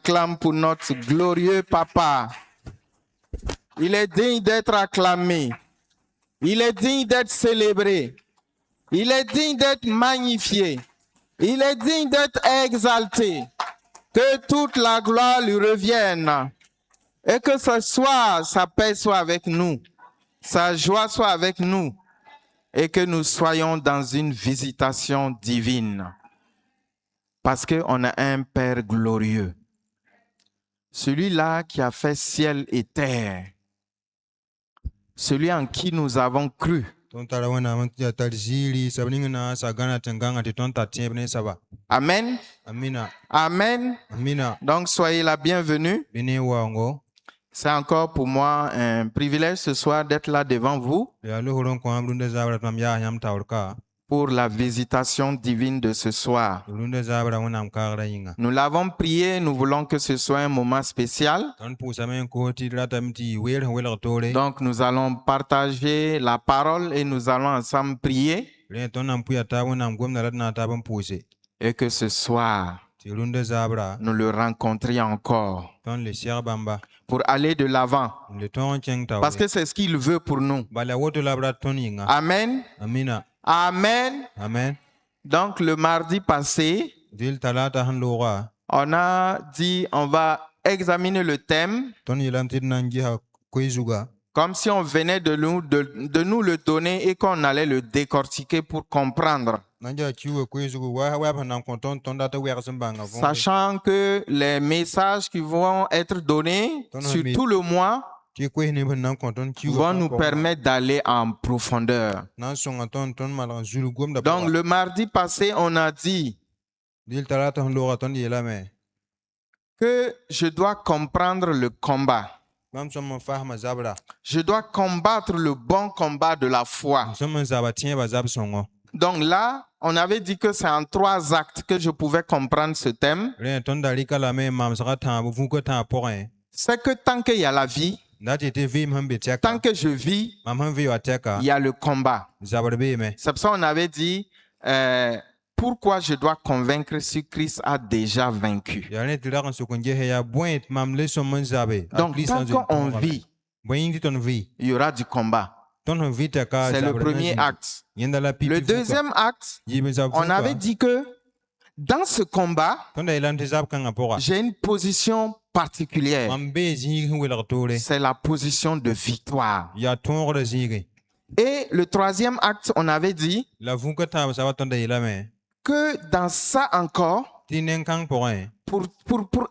acclame pour notre glorieux papa. Il est digne d'être acclamé. Il est digne d'être célébré. Il est digne d'être magnifié. Il est digne d'être exalté. Que toute la gloire lui revienne. Et que ce soir, sa paix soit avec nous. Sa joie soit avec nous. Et que nous soyons dans une visitation divine. Parce qu'on a un Père glorieux. Celui-là qui a fait ciel et terre. Celui en qui nous avons cru. Amen. Amen. Donc soyez la bienvenue. C'est encore pour moi un privilège ce soir d'être là devant vous pour la visitation divine de ce soir. Nous l'avons prié, nous voulons que ce soit un moment spécial. Donc nous allons partager la parole et nous allons ensemble prier. Et que ce soir, nous le rencontrions encore pour aller de l'avant. Parce que c'est ce qu'il veut pour nous. Amen. Amen. Donc le mardi passé, on a dit on va examiner le thème comme si on venait de nous le donner et qu'on allait le décortiquer pour comprendre. Sachant que les messages qui vont être donnés sur tout le mois vont nous permettre d'aller en profondeur. Donc le mardi passé, on a dit que je dois comprendre le combat. Je dois combattre le bon combat de la foi. Donc là, on avait dit que c'est en 3 actes que je pouvais comprendre ce thème. C'est que tant qu'il y a la vie, tant que je vis, il y a le combat. C'est pour ça qu'on avait dit pourquoi je dois convaincre si Christ a déjà vaincu. Donc tant qu'on vit, il y aura du combat. C'est le premier acte. Le deuxième acte, on avait dit que dans ce combat, j'ai une position particulière. C'est la position de victoire. Et le troisième acte, on avait dit que dans ça encore, pour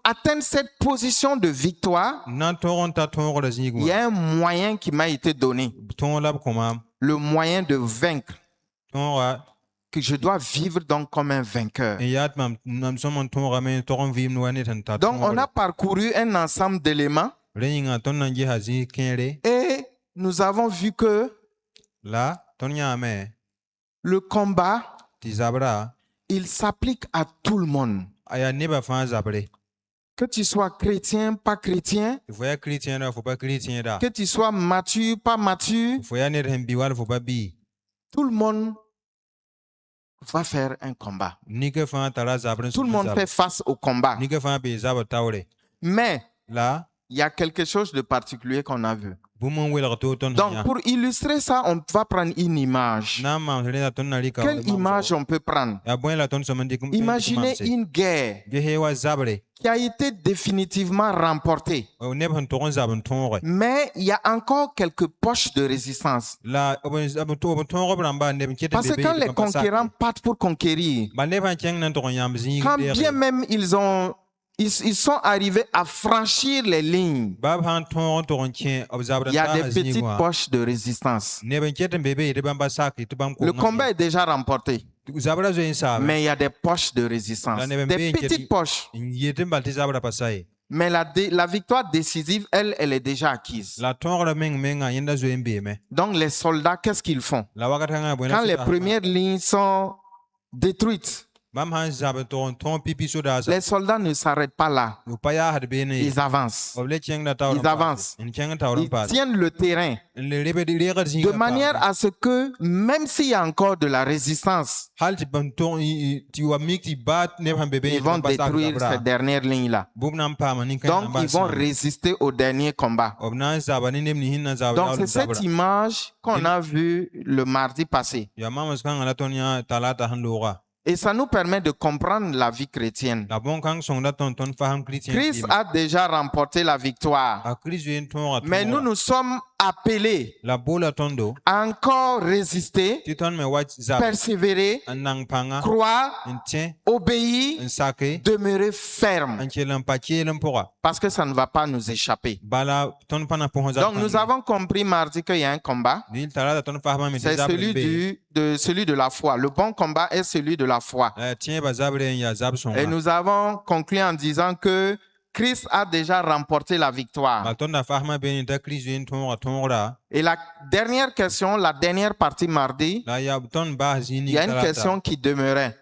atteindre cette position de victoire, il y a un moyen qui m'a été donné. Le moyen de vaincre. Que je dois vivre donc comme un vainqueur. Donc on a parcouru un ensemble d'éléments et nous avons vu que le combat, il s'applique à tout le monde. Que tu sois chrétien, pas chrétien, que tu sois mature, pas mature, tout le monde va faire un combat. Tout le monde fait face au combat. Mais il y a quelque chose de particulier qu'on a vu. Donc, pour illustrer ça, on va prendre une image. Quelle image on peut prendre? Imaginez une guerre qui a été définitivement remportée. Mais il y a encore quelques poches de résistance. Parce que quand les conquérants partent pour conquérir, quand bien même ils sont arrivés à franchir les lignes, il y a des petites poches de résistance. Le combat est déjà remporté, mais il y a des poches de résistance, des petites poches. Mais la victoire décisive, elle est déjà acquise. Donc les soldats, qu'est-ce qu'ils font? Quand les premières lignes sont détruites, Les soldats ne s'arrêtent pas là. Ils avancent. Ils avancent. Ils tiennent le terrain de manière à ce que, même s'il y a encore de la résistance, ils vont détruire cette dernière ligne-là. Donc, ils vont résister au dernier combat. Donc, c'est cette image qu'on a vue le mardi passé. Et ça nous permet de comprendre la vie chrétienne. Christ a déjà remporté la victoire. Mais nous sommes appelés à encore résister, persévérer, croire, obéir, demeurer ferme. Parce que ça ne va pas nous échapper. Donc nous avons compris mardi qu'il y a un combat. C'est celui de la foi. Le bon combat est celui de la foi. Et nous avons conclu en disant que Christ a déjà remporté la victoire. Et la dernière question, la dernière partie mardi, il y a une question qui demeurait.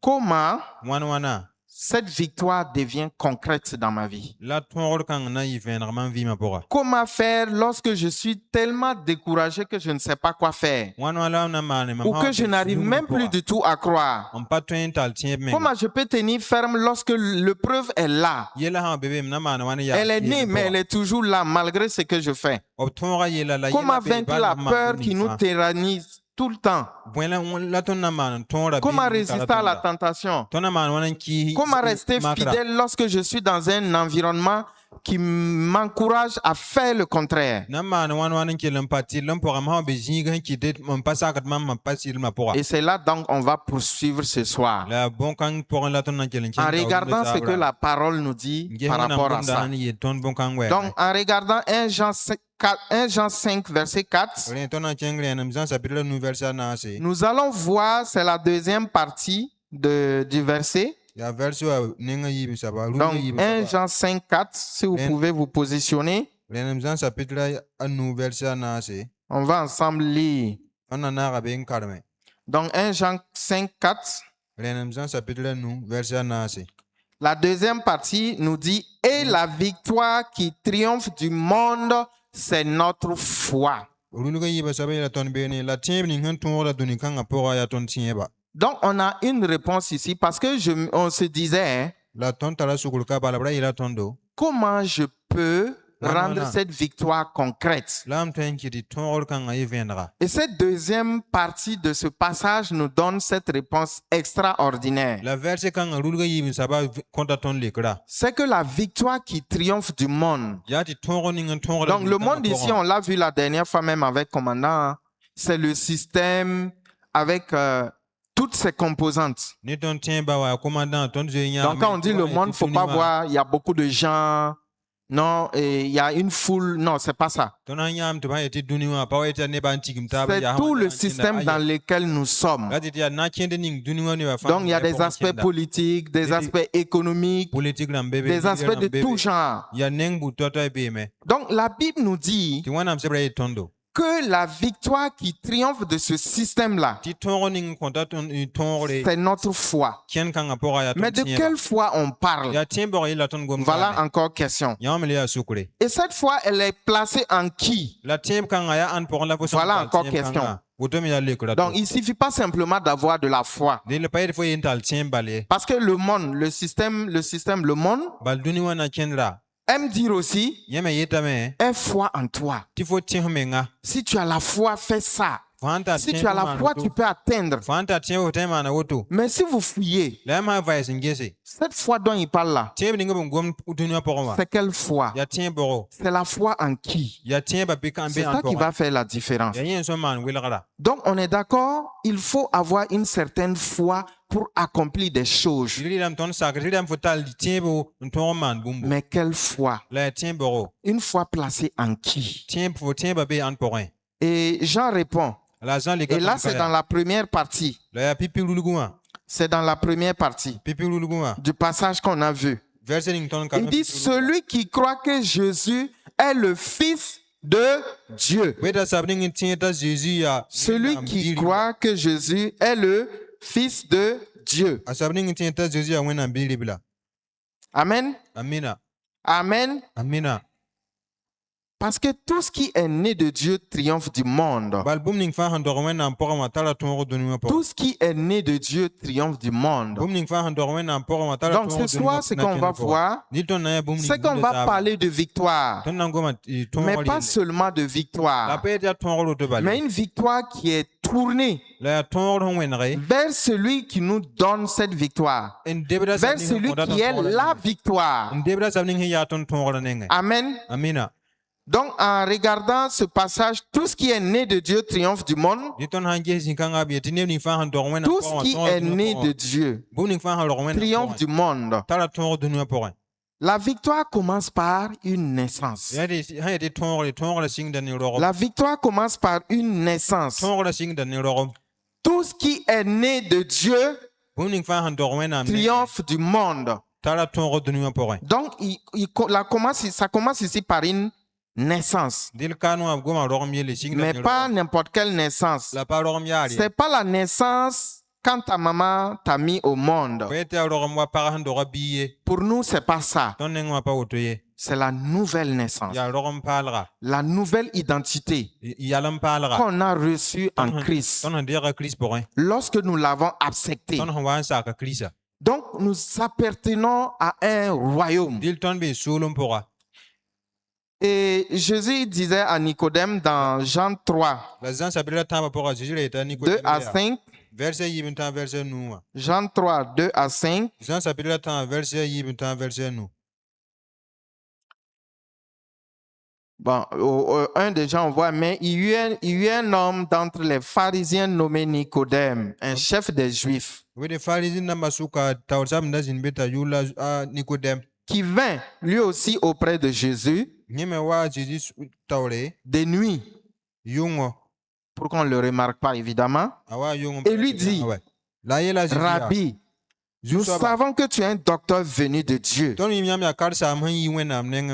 Comment cette victoire devient concrète dans ma vie? Comment faire lorsque je suis tellement découragé que je ne sais pas quoi faire? Ou que je n'arrive même plus du tout à croire? Comment je peux tenir ferme lorsque l'épreuve est là? Elle est née, mais elle est toujours là malgré ce que je fais. Comment vaincre la peur qui nous tyrannise tout le temps? Comment résister à la tentation? Comment rester fidèle lorsque je suis dans un environnement qui m'encourage à faire le contraire? Et c'est là donc on va poursuivre ce soir, en regardant ce que la parole nous dit par rapport à ça. Donc en regardant 1 Jean 5, verset 4, nous allons voir, c'est la deuxième partie du verset. Donc 1 Jean 5, 4, si vous pouvez vous positionner, on va ensemble lire. Donc 1 Jean 5, 4, la deuxième partie nous dit « Et la victoire qui triomphe du monde, c'est notre foi. » Donc, on a une réponse ici parce que on se disait, comment je peux rendre cette victoire concrète? Et cette deuxième partie de ce passage nous donne cette réponse extraordinaire. C'est que la victoire qui triomphe du monde. Donc le monde ici, on l'a vu la dernière fois même avec commandant, c'est le système avec toutes ses composantes. Donc quand on dit le monde, il ne faut pas voir, il y a beaucoup de gens. Non, il y a une foule. Non, c'est pas ça. C'est tout le système dans lequel nous sommes. Donc, il y a des aspects politiques, des aspects économiques, des aspects de tout genre. Donc, la Bible nous dit que la victoire qui triomphe de ce système-là, c'est notre foi. Mais de quelle foi on parle? Voilà encore question. Et cette foi, elle est placée en qui? Voilà encore question. Donc, il ne suffit pas simplement d'avoir de la foi. Parce que le monde, le monde, aime dire aussi, aie foi en toi. Si tu as la foi, fais ça. Si tu as la foi, tu peux atteindre. Mais si vous fuyez, cette foi dont il parle là, c'est quelle foi? C'est la foi en qui? C'est ça qui va faire la différence. Donc, on est d'accord, il faut avoir une certaine foi pour accomplir des choses. Mais quelle foi? Une foi placée en qui? Et Jean répond. Et là, c'est dans la première partie. C'est dans la première partie du passage qu'on a vu. Il dit, celui qui croit que Jésus est le Fils de Dieu. Celui qui croit que Jésus est le Fils de Dieu. Asabning tinta Jésus a wena bilibla. Amen. Amina. Amen. Amina. Parce que tout ce qui est né de Dieu triomphe du monde. Balbumning fa handor wena mpora matala tongo donu po. Tout ce qui est né de Dieu triomphe du monde. Bumning fa handor wena mpora matala Donc tongo ce soir, ce qu'on va voir, c'est qu'on va parler de victoire. Mais pas seulement de victoire, mais une victoire qui est tournée vers celui qui nous donne cette victoire, vers celui qui est la victoire. Amen. Amina. Donc, en regardant ce passage, tout ce qui est né de Dieu triomphe du monde. Tout ce qui est né de Dieu triomphe du monde. La victoire commence par une naissance. La victoire commence par une naissance. Tout ce qui est né de Dieu triomphe du monde. Donc, ça commence ici par une naissance. Mais pas n'importe quelle naissance. C'est pas la naissance quand ta maman t'a mis au monde. Pour nous, c'est pas ça. C'est la nouvelle naissance. La nouvelle identité qu'on a reçue en Christ lorsque nous l'avons acceptée. Donc, nous appartenons à un royaume. Et Jésus disait à Nicodème dans Jean 3, 2 à 5, Jean 3, 2 à 5, bon, au 1 déjà on voit, mais il y eut un homme d'entre les pharisiens nommé Nicodème, un chef des Juifs, qui vint lui aussi auprès de Jésus de nuit, pour qu'on ne le remarque pas évidemment, et lui dit, Rabbi, nous savons que tu es un docteur venu de Dieu,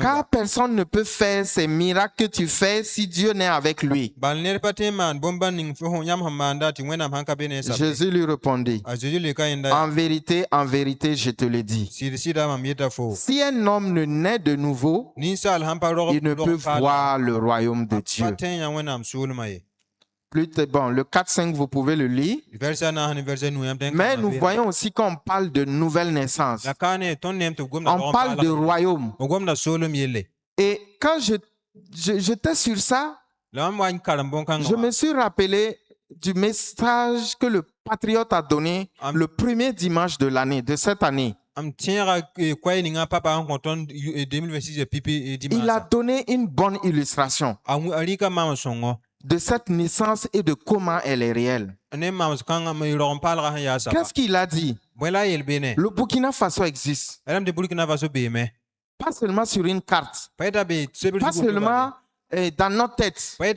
car personne ne peut faire ces miracles que tu fais si Dieu n'est avec lui. Jésus lui répondit, en vérité, je te le dis, si un homme ne naît de nouveau, il ne peut voir le royaume de Dieu. Bon, le 4-5, vous pouvez le lire. Mais nous voyons aussi qu'on parle de nouvelle naissance. On parle de royaume. Et quand j'étais sur ça, je me suis rappelé du message que le Patriote a donné le premier dimanche de l'année, de cette année. Il a donné une bonne illustration de cette naissance et de comment elle est réelle. Qu'est-ce qu'il a dit? Le Burkina Faso existe. Pas seulement sur une carte. Pas seulement dans notre tête. Mais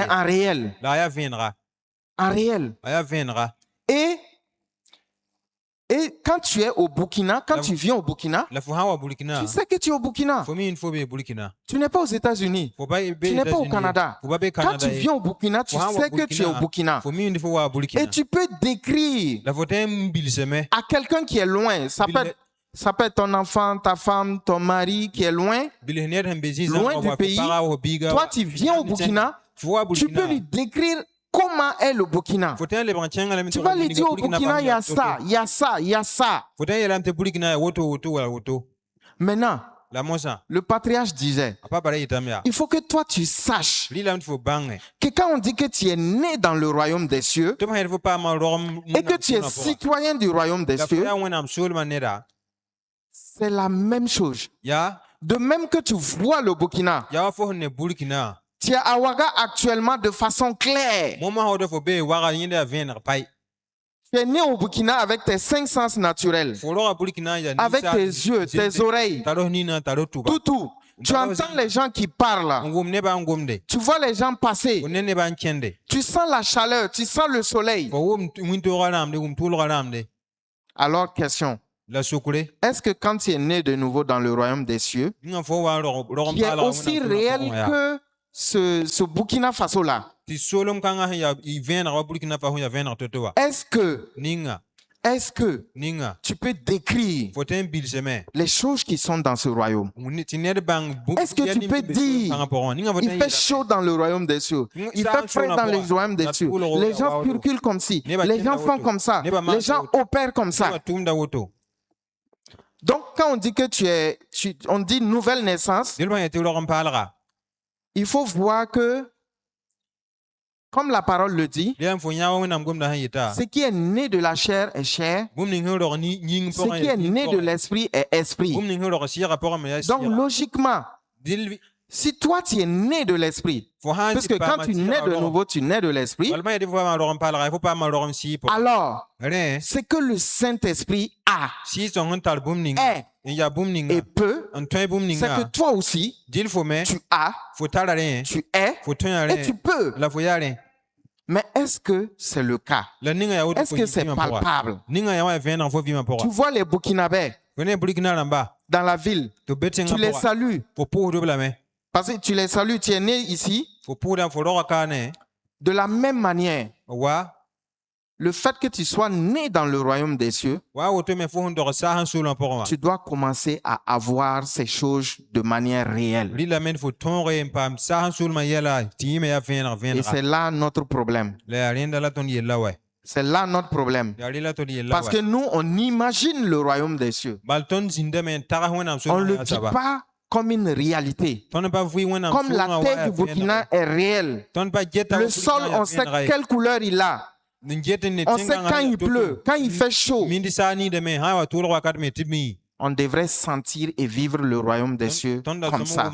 en réel. En réel. Et quand tu es au Burkina, quand tu viens au Burkina, tu sais que tu es au Burkina. Tu n'es pas aux États-Unis. Tu n'es pas au Canada. Quand tu viens au Burkina, tu sais que tu es au Burkina. Et tu peux décrire à quelqu'un qui est loin. Ça peut être ton enfant, ta femme, ton mari qui est loin du pays. Toi, tu viens au Burkina, tu peux lui décrire comment est le Burkina. Tu vas lui dire au Burkina, il y a ça, il y a ça, il y a ça. Maintenant, le patriarche disait, il faut que toi tu saches que quand on dit que tu es né dans le royaume des cieux et que tu es citoyen du royaume des cieux, c'est la même chose. De même que tu vois le Burkina, tu es à Ouaga actuellement de façon claire. Tu es né au Burkina avec tes 5 sens naturels, avec tes yeux, tes oreilles, tout. Tu entends les gens qui parlent. Tu vois les gens passer. Tu sens la chaleur, tu sens le soleil. Alors, question. Est-ce que quand tu es né de nouveau dans le royaume des cieux, qui est aussi réel que ce Burkina Faso-là, ti solom kanga ya i vẽeneg wa Burkina Faso ya vẽeneg to wa ninga ninga tu peux décrire fo tõe n bilseme les choses qui sont dans ce royaume? tɩ ned bãng Est-ce que tu peux dire, il fait chaud dans le royaume des cieux, il fait frais dans le royaume des cieux, les gens circulent comme ci, les gens font comme ça, les gens opèrent comme ça. Donc quand on dit que on dit nouvelle naissance, il faut voir que, comme la parole le dit, ce qui est né de la chair est chair, ce qui est né de l'esprit est esprit. Donc logiquement, si toi tu es né de l'esprit, parce que quand tu nais de nouveau, tu nais de l'esprit, alors c'est que le Saint-Esprit a, est et peut, c'est que toi aussi, tu as, tu es et tu peux. Mais est-ce que c'est le cas? Est-ce que c'est palpable? Tu vois les Burkinabés dans la ville, tu les salues. Parce que tu les salues, tu es né ici. De la même manière, le fait que tu sois né dans le royaume des cieux, tu dois commencer à avoir ces choses de manière réelle. Et c'est là notre problème. C'est là notre problème. Parce que nous, on imagine le royaume des cieux. On ne le dit pas comme une réalité. Comme la terre du Burkina est réelle. Le sol, on sait quelle couleur il a. On sait quand il pleut, quand il fait chaud. On devrait sentir et vivre le royaume des cieux comme ça.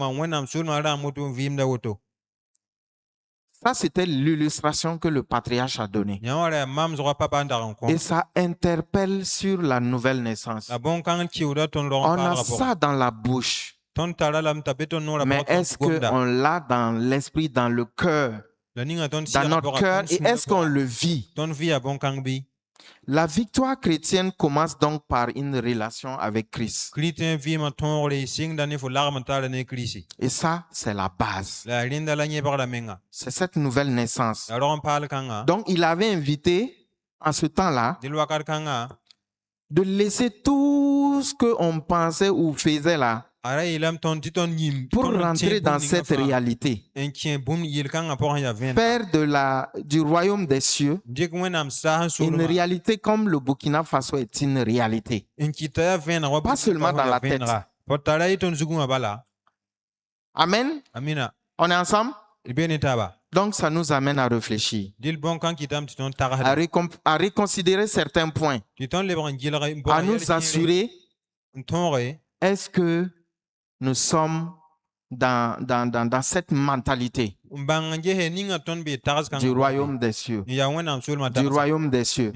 Ça, c'était l'illustration que le patriarche a donnée. Et ça interpelle sur la nouvelle naissance. On a ça dans la bouche. Mais est-ce qu'on l'a dans l'esprit, dans le cœur? Dans notre cœur, et est-ce qu'on le vit? La victoire chrétienne commence donc par une relation avec Christ. Et ça, c'est la base. C'est cette nouvelle naissance. Donc, il avait invité, en ce temps-là, de laisser tout ce qu'on pensait ou faisait là, pour rentrer dans cette réalité. Faire du royaume des cieux une réalité comme le Burkina Faso est une réalité. Pas seulement dans la tête. Amen. On est ensemble? Donc ça nous amène à réfléchir, à reconsidérer certains points, à nous assurer, est-ce que nous sommes dans cette mentalité du royaume des cieux. Du royaume des cieux.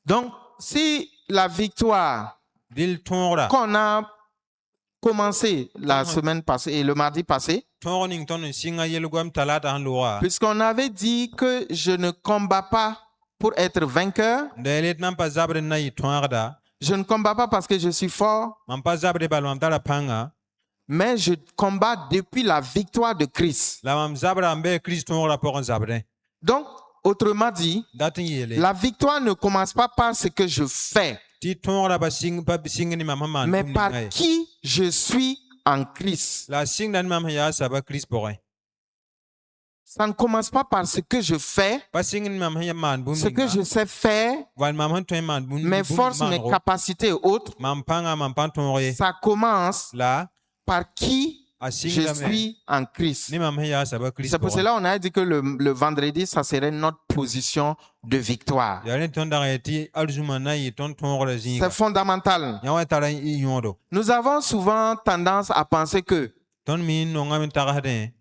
Donc, si la victoire qu'on a commencé la semaine passée et le mardi passé, puisqu'on avait dit que je ne combats pas pour être vainqueur, je ne combats pas parce que je suis fort, mais je combats depuis la victoire de Christ. Donc, autrement dit, la victoire ne commence pas par ce que je fais, mais par qui je suis en Christ. Ça ne commence pas par ce que je fais, ce que je sais faire, mes forces, mes capacités et autres. Ça commence par qui je suis en Christ. C'est pour cela qu'on a dit que le vendredi, ça serait notre position de victoire. C'est fondamental. Nous avons souvent tendance à penser que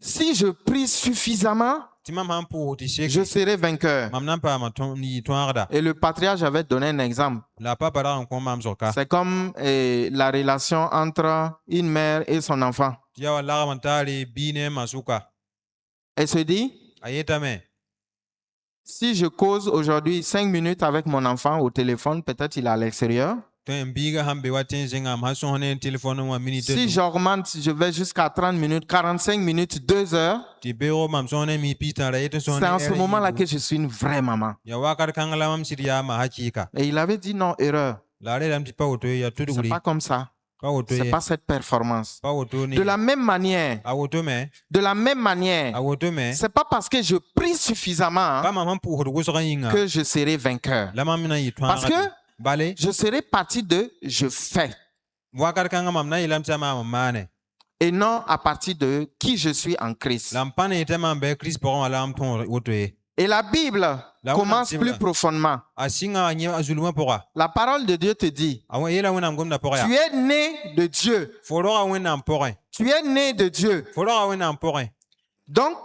si je prie suffisamment, je serai vainqueur. Et le patriarche avait donné un exemple. C'est comme la relation entre une mère et son enfant. Elle se dit, si je cause aujourd'hui 5 minutes avec mon enfant au téléphone, peut-être il est à l'extérieur. Si j'augmente, je vais jusqu'à 30 minutes, 45 minutes, 2 heures. C'est en ce moment-là que je suis une vraie maman. Et il avait dit non, erreur. C'est pas comme ça. C'est pas cette performance. De la même manière, c'est pas parce que je prie suffisamment que je serai vainqueur. Parce que je serai parti de je fais. Et non à partir de qui je suis en Christ. Et la Bible commence plus profondément. La parole de Dieu te dit, tu es né de Dieu. Tu es né de Dieu. Donc,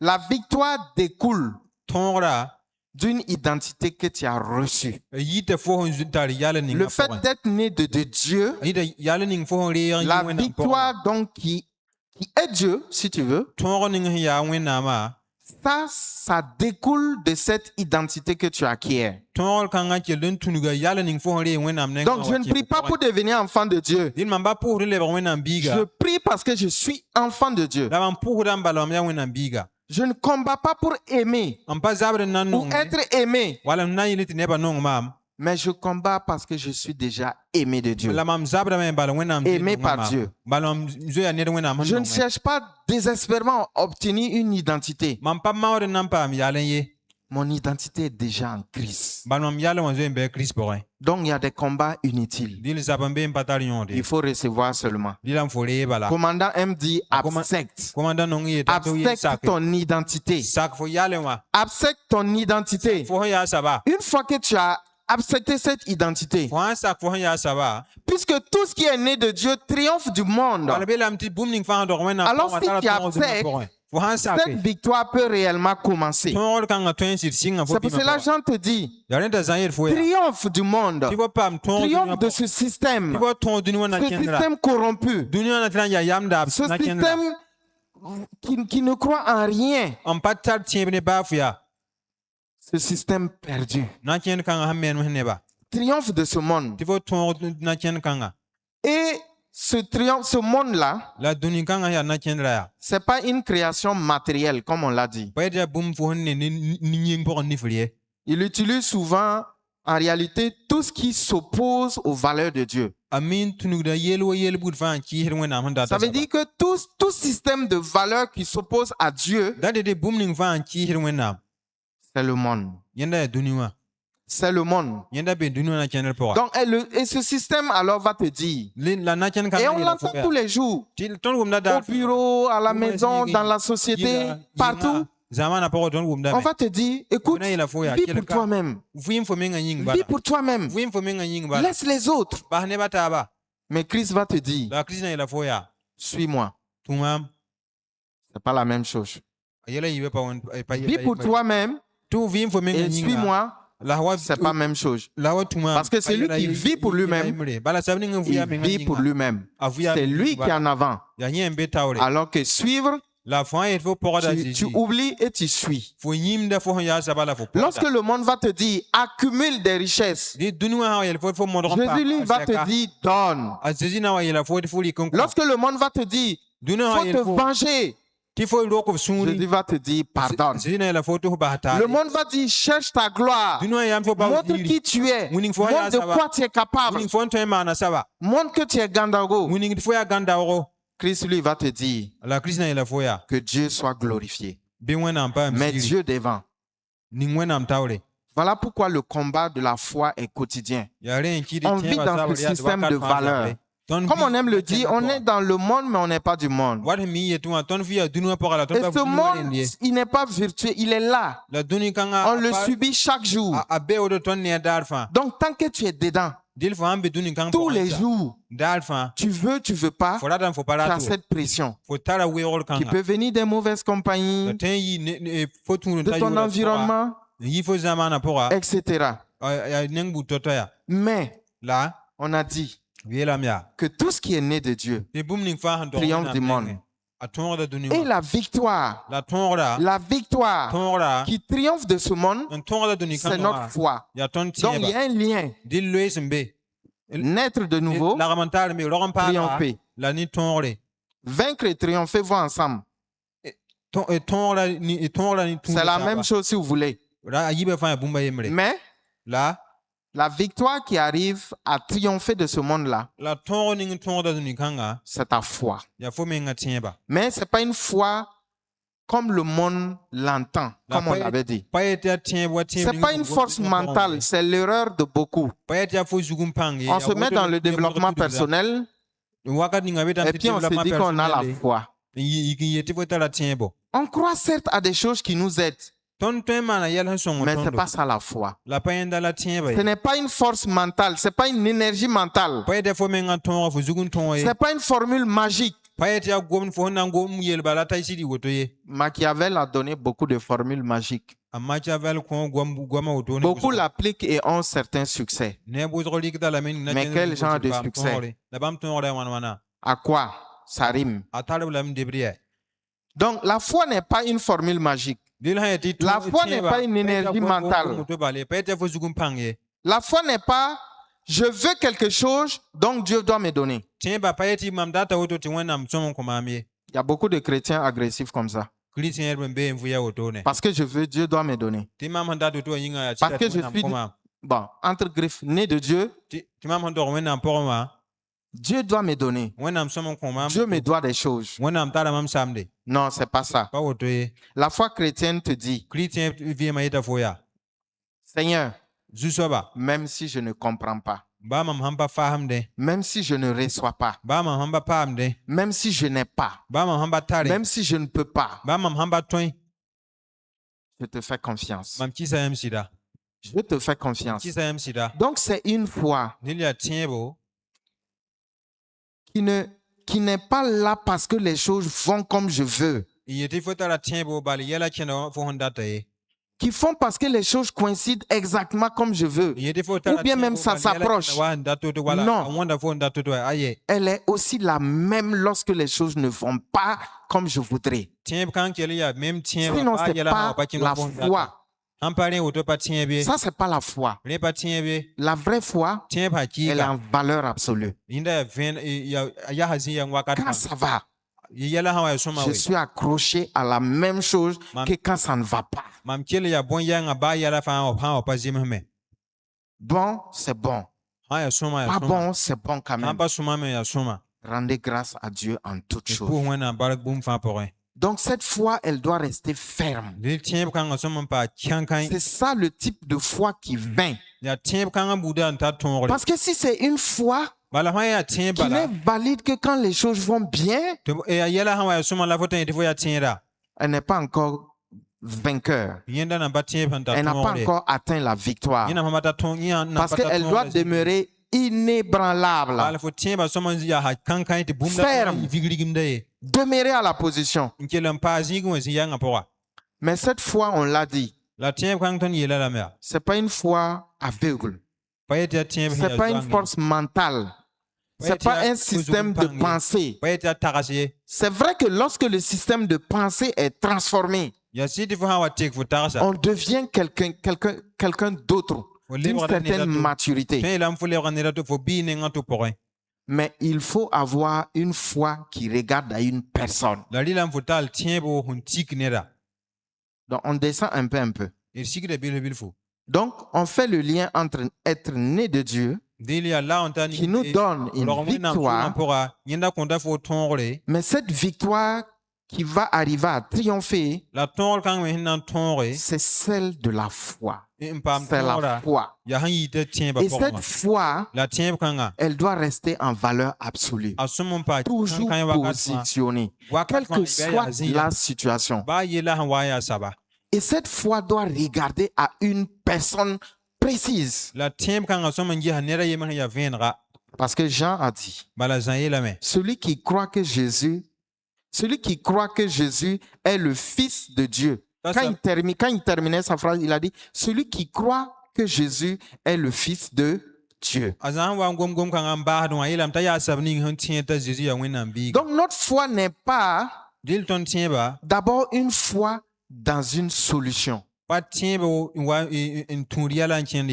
la victoire découle d'une identité que tu as reçue. Le fait d'être né de Dieu, la victoire donc qui est Dieu, si tu veux, ça découle de cette identité que tu acquiers. Donc, je ne prie pas pour devenir enfant de Dieu. Je prie parce que je suis enfant de Dieu. Je ne combats pas pour aimer ou être aimé. Mais je combats parce que je suis déjà aimé de Dieu. Aimé par Dieu. Je ne cherche pas désespérément à obtenir une identité. Mon identité est déjà en Christ. Donc il y a des combats inutiles. Il faut recevoir seulement. Commandant M dit accepte. Accepte ton identité. Accepte ton identité. Une fois que tu as accepté cette identité, puisque tout ce qui est né de Dieu triomphe du monde, alors si tu acceptes, cette victoire peut réellement commencer. C'est pour cela que Jean te dit, triomphe du monde, triomphe de ce système corrompu, ce système qui ne croit en rien, ce système perdu. Triomphe de ce monde. Et ce monde-là, c'est pas une création matérielle, comme on l'a dit. Il utilise souvent, en réalité, tout ce qui s'oppose aux valeurs de Dieu. Ça veut dire que tout système de valeurs qui s'oppose à Dieu, c'est le monde. C'est le monde. Donc, et ce système alors va te dire, et on l'entend tous les jours, au bureau, à la maison, dans la société, partout. On va te dire, écoute, vis pour toi-même. Vis pour toi-même. Laisse les autres. Mais Christ va te dire, suis-moi. C'est pas la même chose. Vis pour toi-même et suis-moi. C'est pas la même chose. Parce que celui qui vit pour lui-même, il vit pour lui-même. C'est lui qui est en avant. Alors que suivre, tu oublies et tu suis. Lorsque le monde va te dire accumule des richesses, Jésus lui va te dire donne. Lorsque le monde va te dire faut te venger, Jésus va te dire pardonne. Le monde va dire cherche ta gloire. Montre qui tu es. Montre de quoi tu es capable. Montre que tu es Gandago. Christ lui va te dire que Dieu soit glorifié. Mais Dieu devant. Voilà pourquoi le combat de la foi est quotidien. On vit dans ce système de valeurs. Comme on aime le dire, on est dans le monde, mais on n'est pas du monde. Et ce monde, il n'est pas virtuel, il est là. On le subit chaque jour. Donc, tant que tu es dedans, tous les jours, tu veux pas, tu as cette pression qui peut venir des mauvaises compagnies, de ton environnement, etc. Mais, on a dit que tout ce qui est né de Dieu triomphe du monde. Et la victoire qui triomphe de ce monde, c'est notre foi. Donc il y a un lien. Naître de nouveau, triompher. Vaincre et triompher vont ensemble. C'est la même chose si vous voulez. Mais la victoire qui arrive à triompher de ce monde-là, c'est ta foi. Mais ce n'est pas une foi comme le monde l'entend, comme on l'avait dit. Ce n'est pas une force mentale, c'est l'erreur de beaucoup. On se met dans le développement personnel et puis on se dit qu'on a la foi. On croit certes à des choses qui nous aident, mais ce n'est pas ça la foi. Ce n'est pas une force mentale, ce n'est pas une énergie mentale. Ce n'est pas une formule magique. Machiavel a donné beaucoup de formules magiques. Beaucoup l'appliquent et ont certains succès. Mais quel genre de succès? À quoi ça rime? Donc la foi n'est pas une formule magique. La foi n'est pas une énergie mentale. La foi n'est pas je veux quelque chose, donc Dieu doit me donner. Il y a beaucoup de chrétiens agressifs comme ça. Parce que je veux, Dieu doit me donner. Parce que je suis, bon, entre griffes, né de Dieu, Dieu doit me donner. Dieu me doit des choses. Non, c'est pas ça. La foi chrétienne te dit, Seigneur, même si je ne comprends pas, même si je ne reçois pas, même si je n'ai pas, même si je ne peux pas, je te fais confiance. Je te fais confiance. Donc c'est une foi qui n'est pas là parce que les choses vont comme je veux. Qui font parce que les choses coïncident exactement comme je veux. Ou bien même ça s'approche. Non. Elle est aussi la même lorsque les choses ne vont pas comme je voudrais. Sinon, ce n'est pas la foi. Ça, c'est pas la foi. La vraie foi, elle est en valeur absolue. Quand ça va, je suis accroché à la même chose que quand ça ne va pas. Bon, c'est bon. Pas bon, c'est bon quand même. Rendez grâce à Dieu en toutes choses. Donc cette foi, elle doit rester ferme. C'est ça le type de foi qui vainc. Parce que si c'est une foi qui n'est valide que quand les choses vont bien, elle n'est pas encore vainqueur. Elle n'a pas encore atteint la victoire. Parce qu'elle doit demeurer inébranlable, ferme, demeurer à la position. Mais cette foi, on l'a dit, c'est pas une foi aveugle. C'est pas une force mentale. C'est pas un système de pensée. C'est vrai que lorsque le système de pensée est transformé, on devient quelqu'un d'autre, d'une certaine maturité. Mais il faut avoir une foi qui regarde à une personne. Donc on descend un peu. Donc on fait le lien entre être né de Dieu, qui nous donne une victoire, mais cette victoire qui va arriver à triompher, c'est celle de la foi. C'est la foi. Et cette foi, elle doit rester en valeur absolue. Toujours positionnée, quelle que soit la situation. Et cette foi doit regarder à une personne précise. Parce que Jean a dit, celui qui croit que Jésus est le Fils de Dieu. Quand il terminait sa phrase, il a dit, celui qui croit que Jésus est le Fils de Dieu. Donc notre foi n'est pas D'abord, une foi dans une solution. Problème, solution.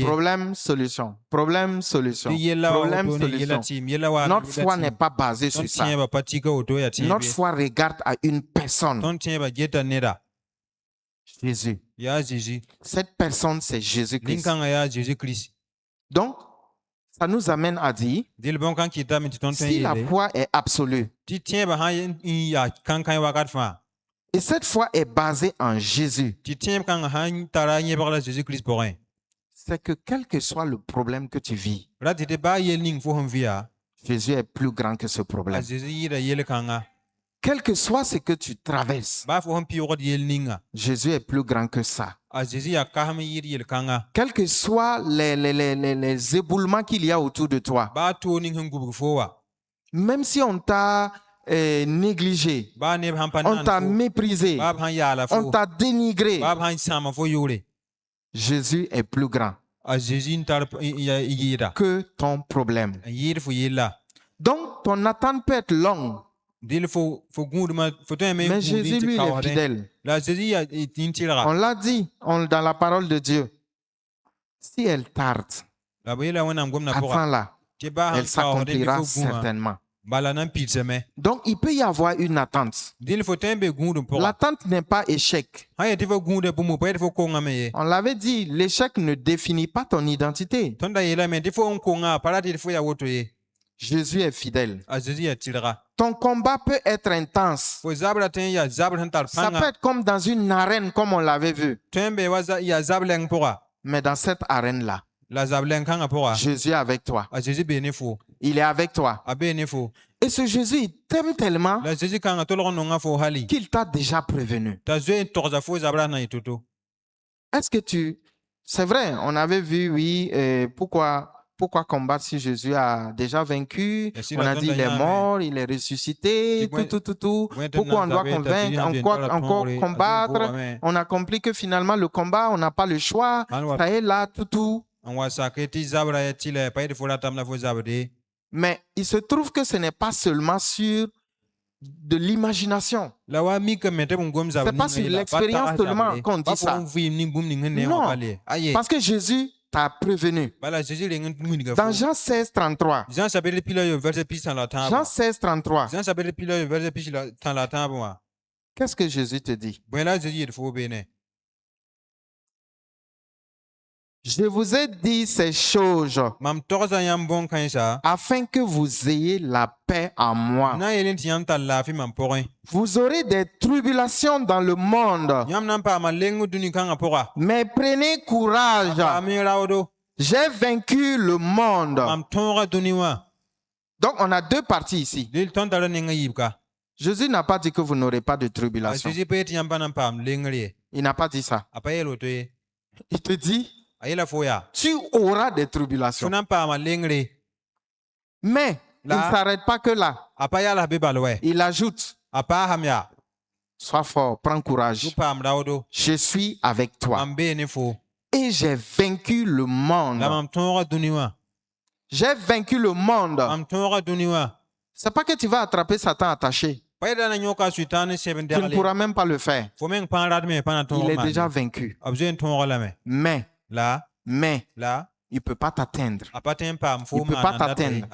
Problème, solution. Problème, solution. Notre foi n'est pas basée sur ça. Notre foi regarde à une personne. Jésus. Cette personne, c'est Jésus-Christ. Donc, ça nous amène à dire, si la foi est absolue, et cette foi est basée en Jésus, c'est que quel que soit le problème que tu vis, Jésus est plus grand que ce problème. Quel que soit ce que tu traverses, Jésus est plus grand que ça. Quels que soient les éboulements qu'il y a autour de toi, même si on t'a négligé, on t'a méprisé, on t'a dénigré, Jésus est plus grand que ton problème. Donc, ton attente peut être longue, mais Jésus, lui, il est fidèle. On l'a dit dans la parole de Dieu. Si elle tarde, attends-la. Elle s'accomplira certainement. Donc, il peut y avoir une attente. L'attente n'est pas échec. On l'avait dit, l'échec ne définit pas ton identité. Jésus est fidèle. Ton combat peut être intense. Ça peut être comme dans une arène, comme on l'avait vu. Mais dans cette arène-là, Jésus est avec toi. Il est avec toi. Et ce Jésus, il t'aime tellement qu'il t'a déjà prévenu. Est-ce que tu... C'est vrai, on avait vu, oui, pourquoi combattre si Jésus a déjà vaincu? On a dit il est mort, il est ressuscité, tout. Pourquoi on doit encore combattre? On a compris que finalement, le combat, on n'a pas le choix. Ça est là, tout. Mais il se trouve que ce n'est pas seulement sur de l'imagination. C'est pas sur l'expérience seulement qu'on dit ça. Non, parce que Jésus t'a prévenu. Dans Jean 16, 33. Jean 16, 33. Qu'est-ce que Jésus te dit? Je vous ai dit ces choses afin que vous ayez la paix en moi. Vous aurez des tribulations dans le monde. Mais prenez courage. J'ai vaincu le monde. Donc on a deux parties ici. Jésus n'a pas dit que vous n'aurez pas de tribulation. Il n'a pas dit ça. Il te dit, tu auras des tribulations. Mais il ne s'arrête pas que là. Il ajoute, sois fort, prends courage. Je suis avec toi. Et j'ai vaincu le monde. J'ai vaincu le monde. C'est pas que tu vas attraper Satan attaché. Tu ne pourras même pas le faire. Il est déjà vaincu. Mais il ne peut pas t'atteindre. Il ne peut pas t'atteindre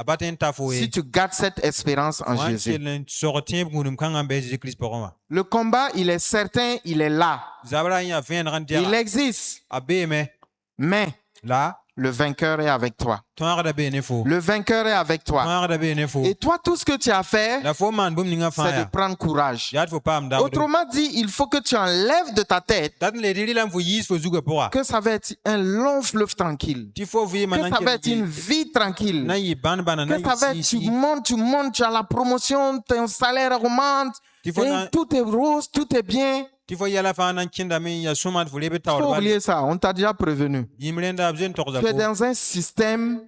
si tu gardes cette espérance en Jésus. Le combat, il est certain, il est là. Il existe. Mais le vainqueur est avec toi. Le vainqueur est avec toi. Et toi, tout ce que tu as fait, c'est de prendre courage. Autrement dit, il faut que tu enlèves de ta tête que ça va être un long fleuve tranquille. Que ça va être une vie tranquille. Que ça va être, tu montes, tu as la promotion, ton salaire augmente, et tout est rose, tout est bien. Il faut oublier ça, on t'a déjà prévenu. Tu es dans un système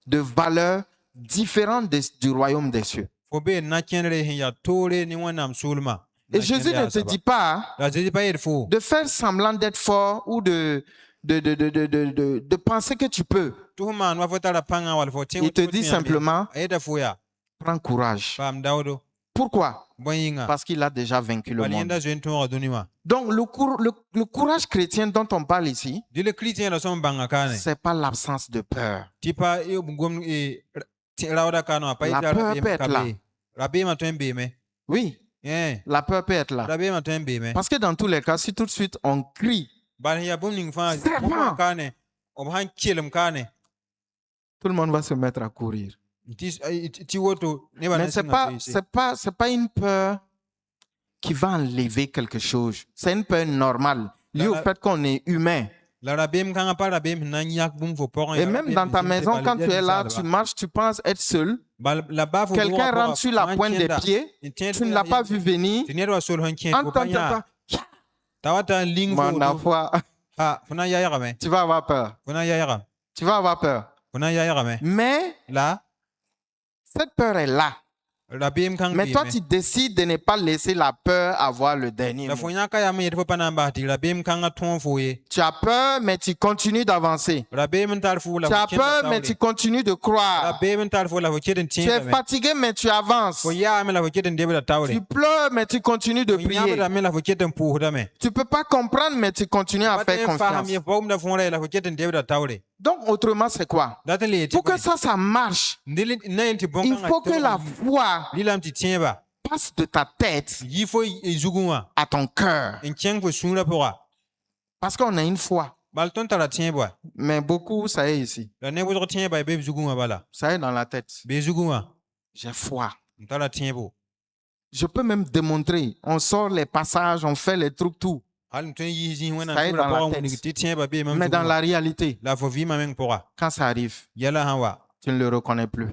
de valeurs différent du royaume des cieux. Et Jésus ne te dit pas de faire semblant d'être fort ou de penser que tu peux. Il te dit simplement, prends courage. Pourquoi? Boyinga. Parce qu'il a déjà vaincu le monde. Balienda zuen tonga donima. Donc le courage chrétien dont on parle ici, Dile chrétien la som banga kane. c'est pas l'absence de peur. Tipa e bungom e rawda kano apa La ita peur peut être là. Rabbe ma tembe me. Oui, la peur peut être là. Rabbe ma tembe me. Parce que dans tous les cas, si tout de suite on crie, Balia bumning fa Serpent! kane. Obhan kilum kane. tout le monde va se mettre à courir. Ti woto ne ba Mais c'est pas une peur qui va enlever quelque chose. C'est une peur normale, liée au fait qu'on est humain. Et même dans ta maison, quand tu es là, tu marches, tu penses être seul. Quelqu'un rentre sur la pointe des pieds, tu ne l'as pas vu venir. Mon foi, tu vas avoir peur. Tu vas avoir peur. Mais cette peur est là. Mais toi, tu décides de ne pas laisser la peur avoir le dernier mot. Tu as peur, mais tu continues d'avancer. Tu as peur, mais tu continues de croire. Tu es fatigué, mais tu avances. Tu pleures, mais tu continues de prier. Tu ne peux pas comprendre, mais tu continues à faire confiance. Donc, autrement, c'est quoi? Pour que ça marche, il faut que la foi passe de ta tête à ton cœur. Parce qu'on a une foi. Mais beaucoup, ça est ici. Ça est dans la tête. J'ai foi. Je peux même démontrer. On sort les passages, on fait les trucs, tout. Ça est dans la tête. Mais dans la réalité, quand ça arrive, tu ne le reconnais plus.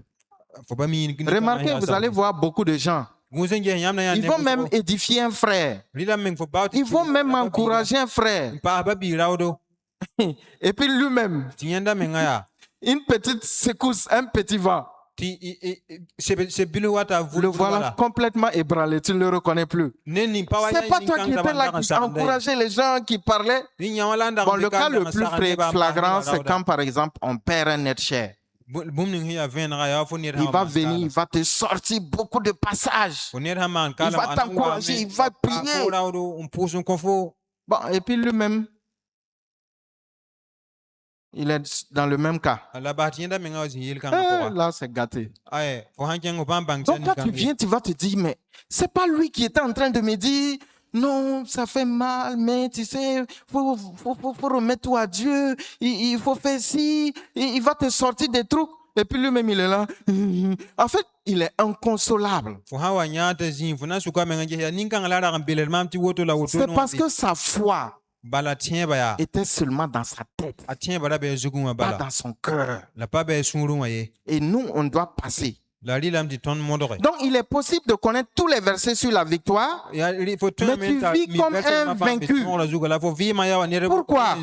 Remarquez, vous allez voir beaucoup de gens. Ils vont même édifier un frère. Ils vont même encourager un frère. Et puis lui-même, une petite secousse, un petit vent. Le voilà complètement ébranlé, tu ne le reconnais plus. C'est pas toi qui étais là, qui encourageais les gens, qui parlaient. Bon, le cas le plus flagrant, c'est quand par exemple on perd un être cher. Il va venir, il va te sortir beaucoup de passages. Il va t'encourager, il va prier. Bon, et puis lui-même, il est dans le même cas. Là, c'est gâté. Donc quand tu viens, tu vas te dire, mais c'est pas lui qui était en train de me dire, non, ça fait mal, mais tu sais, faut remettre tout à Dieu, il faut faire ci, il va te sortir des trucs. Et puis lui-même, il est là. En fait, il est inconsolable. C'est parce que sa foi était seulement dans sa tête, pas dans son cœur. Et nous, on doit passer. Donc, il est possible de connaître tous les versets sur la victoire, mais tu vis comme un vaincu. Pourquoi?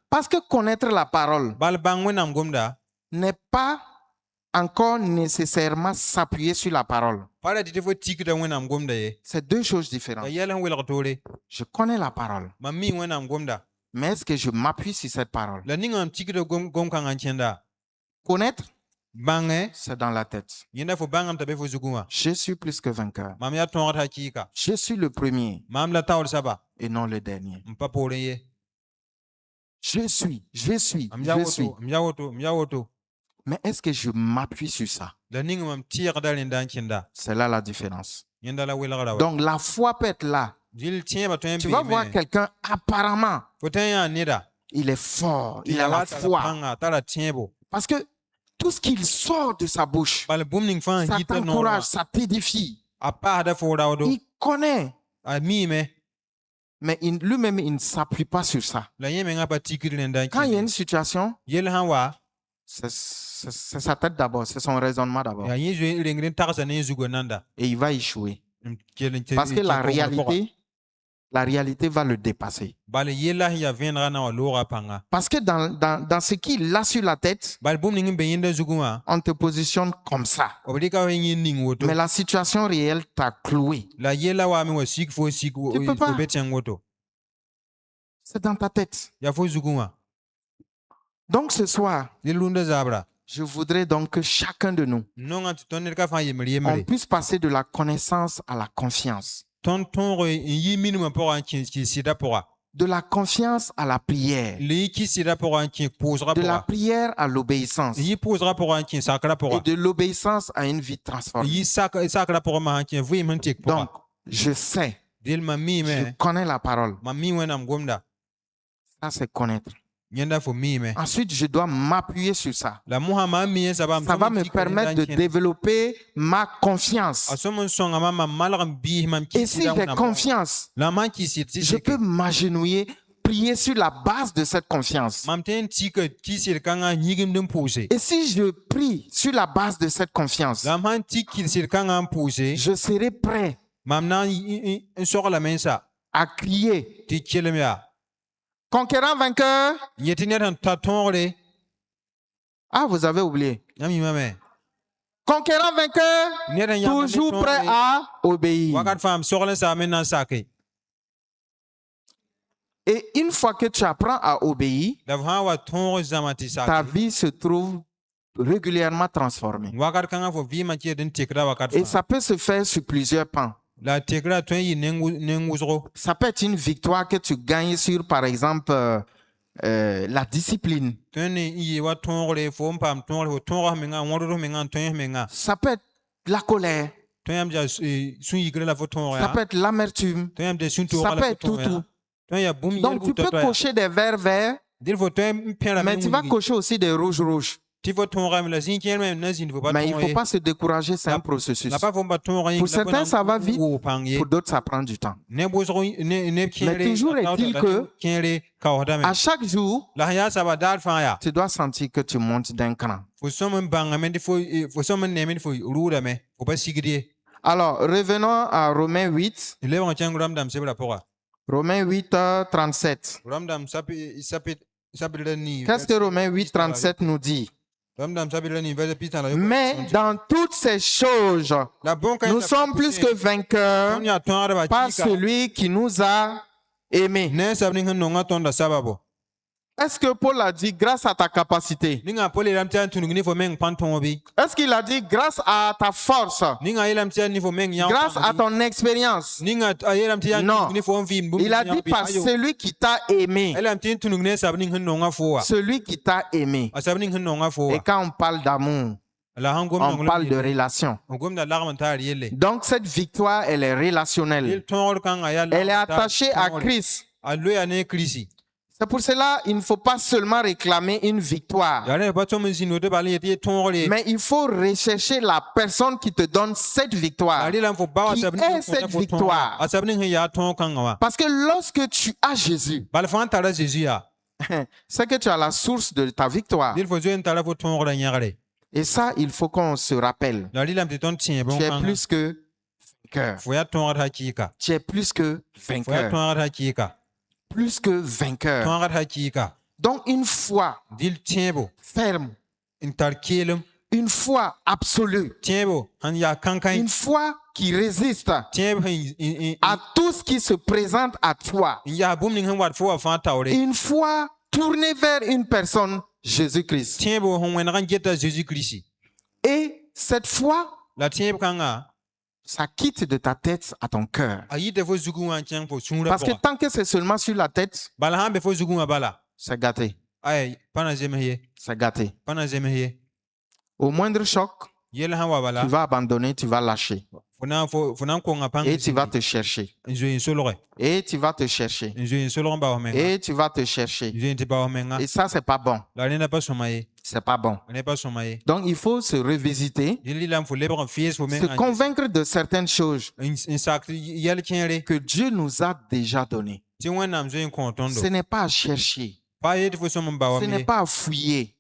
Parce que connaître la parole n'est pas encore nécessairement s'appuyer sur la parole. C'est deux choses différentes. Je connais la parole, mais est-ce que je m'appuie sur cette parole? Connaître, c'est dans la tête. Je suis plus que vainqueur. Je suis le premier et non le dernier. Je suis. Mais est-ce que je m'appuie sur ça? C'est là la différence. Donc la foi peut être là. Tu vas voir quelqu'un apparemment, il est fort, il a la foi. Parce que tout ce qu'il sort de sa bouche, ça t'encourage, ça t'édifie. Il connaît. Mais lui-même, il ne s'appuie pas sur ça. Quand il y a une situation, c'est sa tête d'abord, c'est son raisonnement d'abord. Et il va échouer. Parce que la réalité va le dépasser. Parce que dans ce qu'il a sur la tête, on te positionne comme ça. Mais la situation réelle t'a cloué. Tu ne peux pas. C'est dans ta tête. Donc ce soir, Je voudrais donc que chacun de nous, on puisse passer de la connaissance à la confiance. De la confiance à la prière. De la prière à l'obéissance. Et de l'obéissance à une vie transformée. Donc, je sais, je connais la parole. Ça, c'est connaître. Ensuite, je dois m'appuyer sur ça. Ça va me permettre de développer ma confiance. Et si j'ai confiance, je peux m'agenouiller, prier sur la base de cette confiance. Et si je prie sur la base de cette confiance, je serai prêt à crier. Conquérant vainqueur. Ah, vous avez oublié. Conquérant vainqueur, toujours prêt à obéir. Et une fois que tu apprends à obéir, ta vie se trouve régulièrement transformée. Et ça peut se faire sur plusieurs pans. Ça peut être une victoire que tu gagnes sur, par exemple, la discipline. Ça peut être la colère. Ça peut être l'amertume. Ça peut être tout. Donc, tu peux cocher des verts verts, mais tu vas cocher aussi des rouges rouges. Mais il ne faut pas se décourager, c'est un processus. Pour certains, ça va vite, pour d'autres, ça prend du temps. Mais toujours est-il que à chaque jour, tu dois sentir que tu montes d'un cran. Alors, revenons à Romains 8. Romains 8, 37. Qu'est-ce que Romains 8, 37 nous dit? Mais dans toutes ces choses, nous sommes plus que vainqueurs par celui qui nous a aimés. Est-ce que Paul a dit grâce à ta capacité? Est-ce qu'il a dit grâce à ta force? Grâce à ton expérience? Non. Il a dit par celui qui t'a aimé. Celui qui t'a aimé. Et quand on parle d'amour, on parle de relation. Donc cette victoire, elle est relationnelle. Elle est attachée à Christ. C'est pour cela qu'il ne faut pas seulement réclamer une victoire, mais il faut rechercher la personne qui te donne cette victoire, qui est cette victoire. Parce que lorsque tu as Jésus, c'est que tu as la source de ta victoire. Et ça, il faut qu'on se rappelle. Tu es plus que vainqueur. Tu es plus que vainqueur. Plus que vainqueur. Donc une foi ferme, une foi absolue, une foi qui résiste à tout ce qui se présente à toi, une foi tournée vers une personne, Jésus-Christ. Et cette foi, ça quitte de ta tête à ton cœur. Parce que tant que c'est seulement sur la tête, c'est gâté. C'est gâté. Au moindre choc, tu vas abandonner, tu vas lâcher. Et tu vas te chercher. Et tu vas te chercher. Et tu vas te chercher. Et ça, c'est pas bon. C'est pas bon. Donc, il faut se revisiter, se convaincre de certaines choses que Dieu nous a déjà données. Ce n'est pas à chercher. Ce n'est pas à fouiller.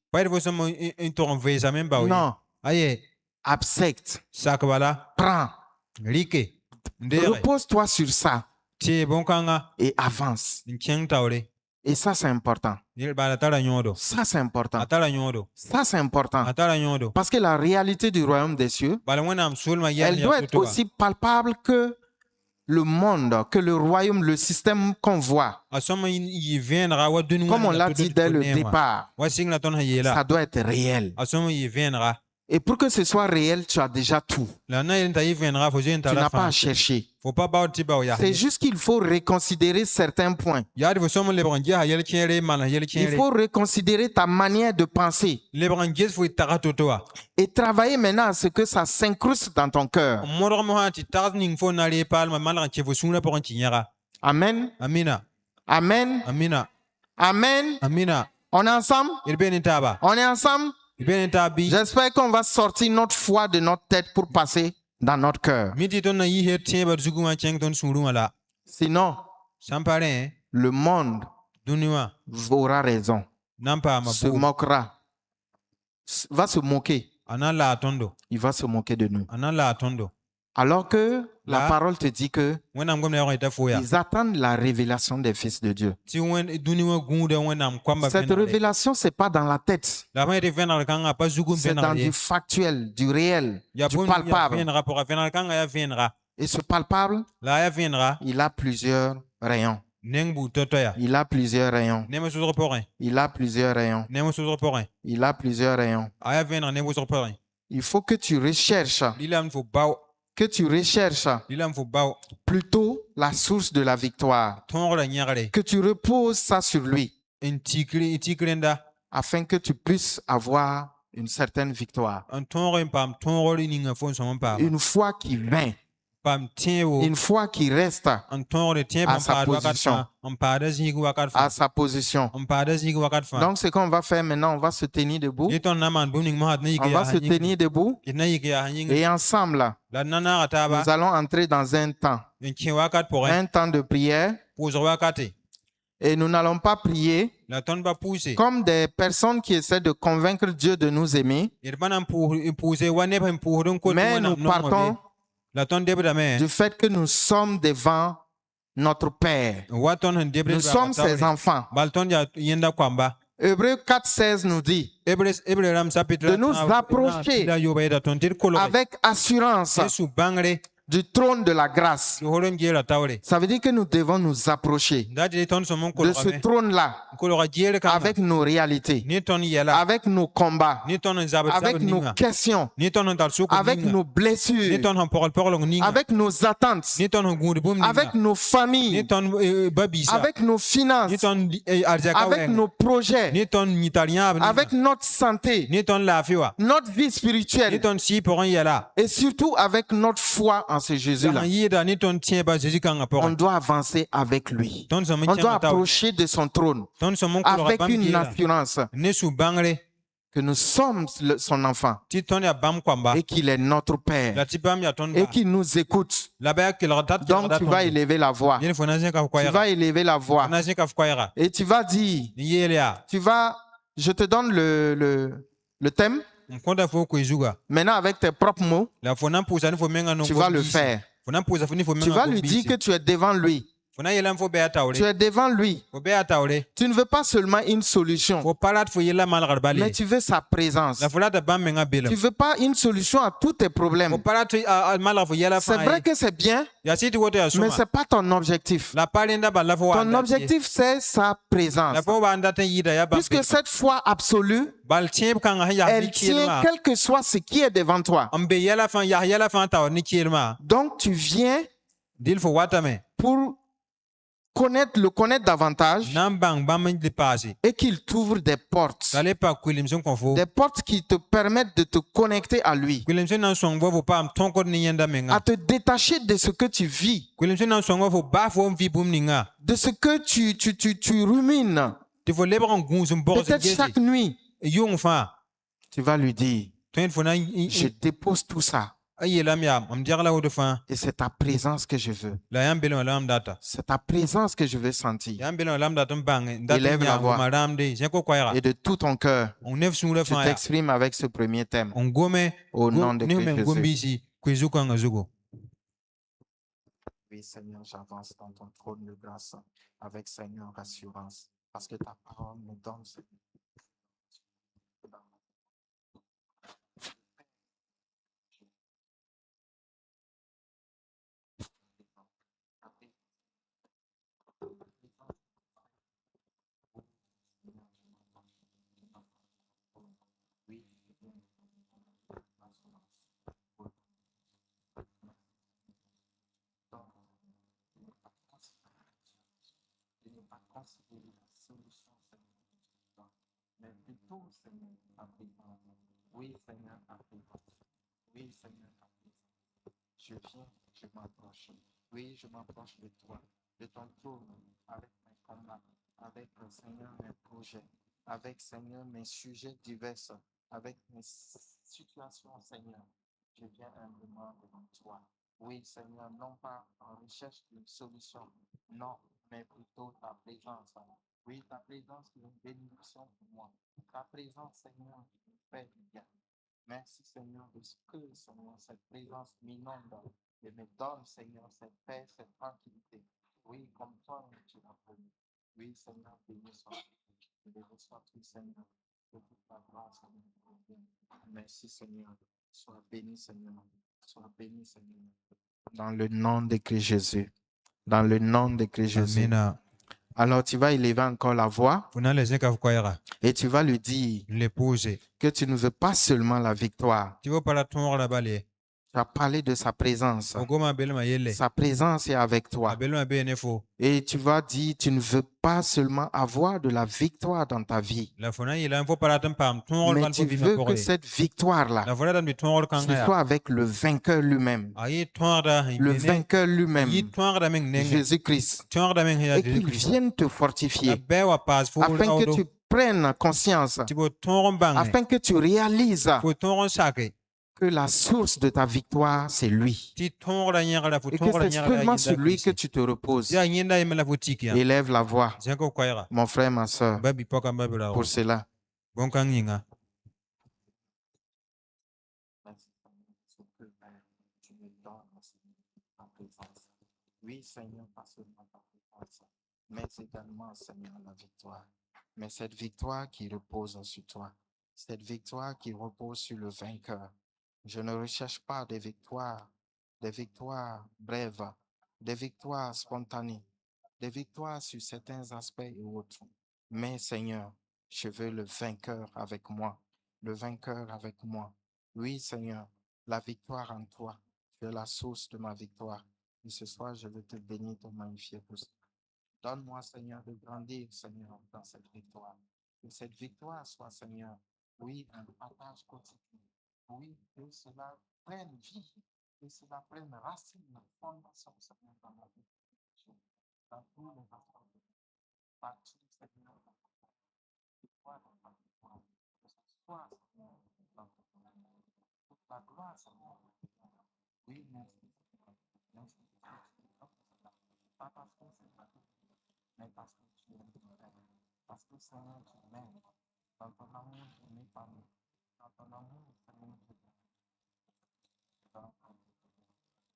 Non. Accepte. Prends. Repose-toi sur ça. Et avance. Et ça, c'est important. Ça, c'est important. Ça, c'est important. Parce que la réalité du royaume des cieux, elle doit être aussi palpable que le monde, que le royaume, le système qu'on voit, comme on l'a dit dès le départ, ça doit être réel. Et pour que ce soit réel, tu as déjà tout. Tu n'as pas à chercher. C'est juste qu'il faut reconsidérer certains points. Il faut reconsidérer ta manière de penser et travailler maintenant à ce que ça s'incruste dans ton cœur. Amen. Amen. Amen. On est ensemble? On est ensemble? J'espère qu'on va sortir notre foi de notre tête pour passer dans notre cœur. Sinon, le monde aura raison, se moquera, va se moquer. Il va se moquer de nous. Alors que la parole te dit que ils attendent la révélation des fils de Dieu. Cette révélation, ce n'est pas dans la tête. C'est dans du factuel, du réel, du palpable. Et ce palpable, il a plusieurs rayons. Il a plusieurs rayons. Il a plusieurs rayons. Il a plusieurs rayons. Il faut que tu recherches plutôt la source de la victoire. Que tu reposes ça sur lui afin que tu puisses avoir une certaine victoire. Une foi qui vainc. Une foi qui reste à sa position. À sa position. Donc, ce qu'on va faire maintenant, on va se tenir debout. On va se tenir debout. Et ensemble, nous allons entrer dans un temps de prière. Et nous n'allons pas prier comme des personnes qui essaient de convaincre Dieu de nous aimer. Mais nous partons du fait que nous sommes devant notre Père. Nous sommes ses enfants. Hébreux 4,16 nous dit de nous approcher avec assurance du trône de la grâce. Ça veut dire que nous devons nous approcher de ce trône-là avec nos réalités, avec nos combats, avec nos questions, avec nos blessures, avec nos attentes, avec nos familles, avec nos finances, avec nos projets, avec notre santé, notre vie spirituelle et surtout avec notre foi en ce Jésus-là. On doit avancer avec lui. On doit approcher de son trône avec une assurance que nous sommes son enfant et qu'il est notre Père et qu'il nous écoute. Donc tu vas élever la voix. Tu vas élever la voix et tu vas dire, je te donne le thème. Maintenant, avec tes propres mots, tu vas le faire. Tu vas lui dire que tu es devant lui. Tu es devant lui. Tu ne veux pas seulement une solution, mais tu veux sa présence. Tu ne veux pas une solution à tous tes problèmes. C'est vrai que c'est bien, mais ce n'est pas ton objectif. Ton objectif, c'est sa présence. Puisque cette foi absolue, elle tient quel que soit ce qui est devant toi. Donc tu viens pour le connaître davantage et qu'il t'ouvre des portes. Des portes qui te permettent de te connecter à lui. À te détacher de ce que tu vis. De ce que tu rumines. Peut-être chaque nuit. Tu vas lui dire, je dépose tout ça. Et c'est ta présence que je veux. C'est ta présence que je veux sentir. Élève la voix. Et de tout ton cœur, tu t'exprimes avec ce premier thème. Au nom de Jésus. Oui, Seigneur, j'avance dans ton trône de grâce avec, Seigneur, assurance. Parce que ta parole me donne, Seigneur. c'est la solution, Seigneur. Mais plutôt, Seigneur, ta présence. Oui, Seigneur, ta présence. Oui, Seigneur, ta présence. Je viens, je m'approche. Oui, je m'approche de toi, de ton trône, avec mes combats, avec, Seigneur, mes projets, avec, Seigneur, mes sujets divers, avec mes situations, Seigneur. Je viens humblement devant toi. Oui, Seigneur, non pas en recherche d'une solution, non, mais plutôt ta présence. Oui, ta présence est une bénédiction pour moi. Ta présence, Seigneur, me fait du bien. Merci, Seigneur, de ce que, Seigneur, cette présence m'inonde et me donne, Seigneur, cette paix, cette tranquillité. Oui, comme toi, tu l'as promis. Oui, Seigneur, béni sois-tu. Béni sois-tu, Seigneur, de toute la gloire, Seigneur. Merci, Seigneur. Sois béni, Seigneur. Sois béni, Seigneur. Dans le nom de Christ Jésus. Dans le nom de Christ Jésus. Amina. Alors, tu vas élever encore la voix Funa leze ka fukwayara. et tu vas lui dire L'épouse. que tu ne veux pas seulement la victoire. Tu vas pas la tour la balé. Tu as parlé de sa présence. Ogoma belma yele. Sa présence est avec toi. Abelma benefo. Et tu vas dire, tu ne veux pas seulement avoir de la victoire dans ta vie, La funa yela faut pas la pam tour mais mal tu bi veux que cette victoire-là, La funa dan bi tour ce kanga soit ya. avec le vainqueur lui-même. Ayi tour da Le vainqueur lui-même, Yi tour da meng nenge. Jésus-Christ. Tour da meng ya Et qu'il vienne te fortifier, Bewa pas fo afin que tu prennes conscience, Tibo tour bang. afin que tu réalises Fo tour sake. que la source de ta victoire, c'est lui. Ti tour da nyanga la fo Et que tour da c'est nyanga. seulement sur lui que tu te reposes. Ya nyenda yemela fo tiki ya. Élève la voix, Zenko kwayara. mon frère, ma soeur, Babi poka babi la. pour cela. Bon kan yinga. Merci, Seigneur, ce que tu me donnes, Seigneur, ta présence. Oui, Seigneur, pas seulement ta présence, mais également, Seigneur, la victoire. Mais cette victoire qui repose sur toi, cette victoire qui repose sur le vainqueur. Je ne recherche pas des victoires brèves, des victoires spontanées, des victoires sur certains aspects et autres. Mais, Seigneur, je veux le vainqueur avec moi, le vainqueur avec moi. Oui, Seigneur, la victoire en toi, tu es la source de ma victoire. Et ce soir, je veux te bénir, te magnifier pour ça. Donne-moi, Seigneur, de grandir, Seigneur, dans cette victoire. Que cette victoire soit, Seigneur, oui, un partage quotidien. Oui, que cela prenne vie, que cela prenne racine, fondation, Seigneur, dans ma vie. Dans tous les rapports, partout, Seigneur, dans ma victoire, dans ma victoire. Que ce soit, Seigneur, dans toute la gloire, Seigneur. Oui, merci. Merci. Pas parce que c'est pas tout, mais parce que tu aimes ton Père. Parce que, Seigneur, tu m'aimes. Dans ton amour, tu m'es pas nous. Dans ton amour, Seigneur, tu m'aimes.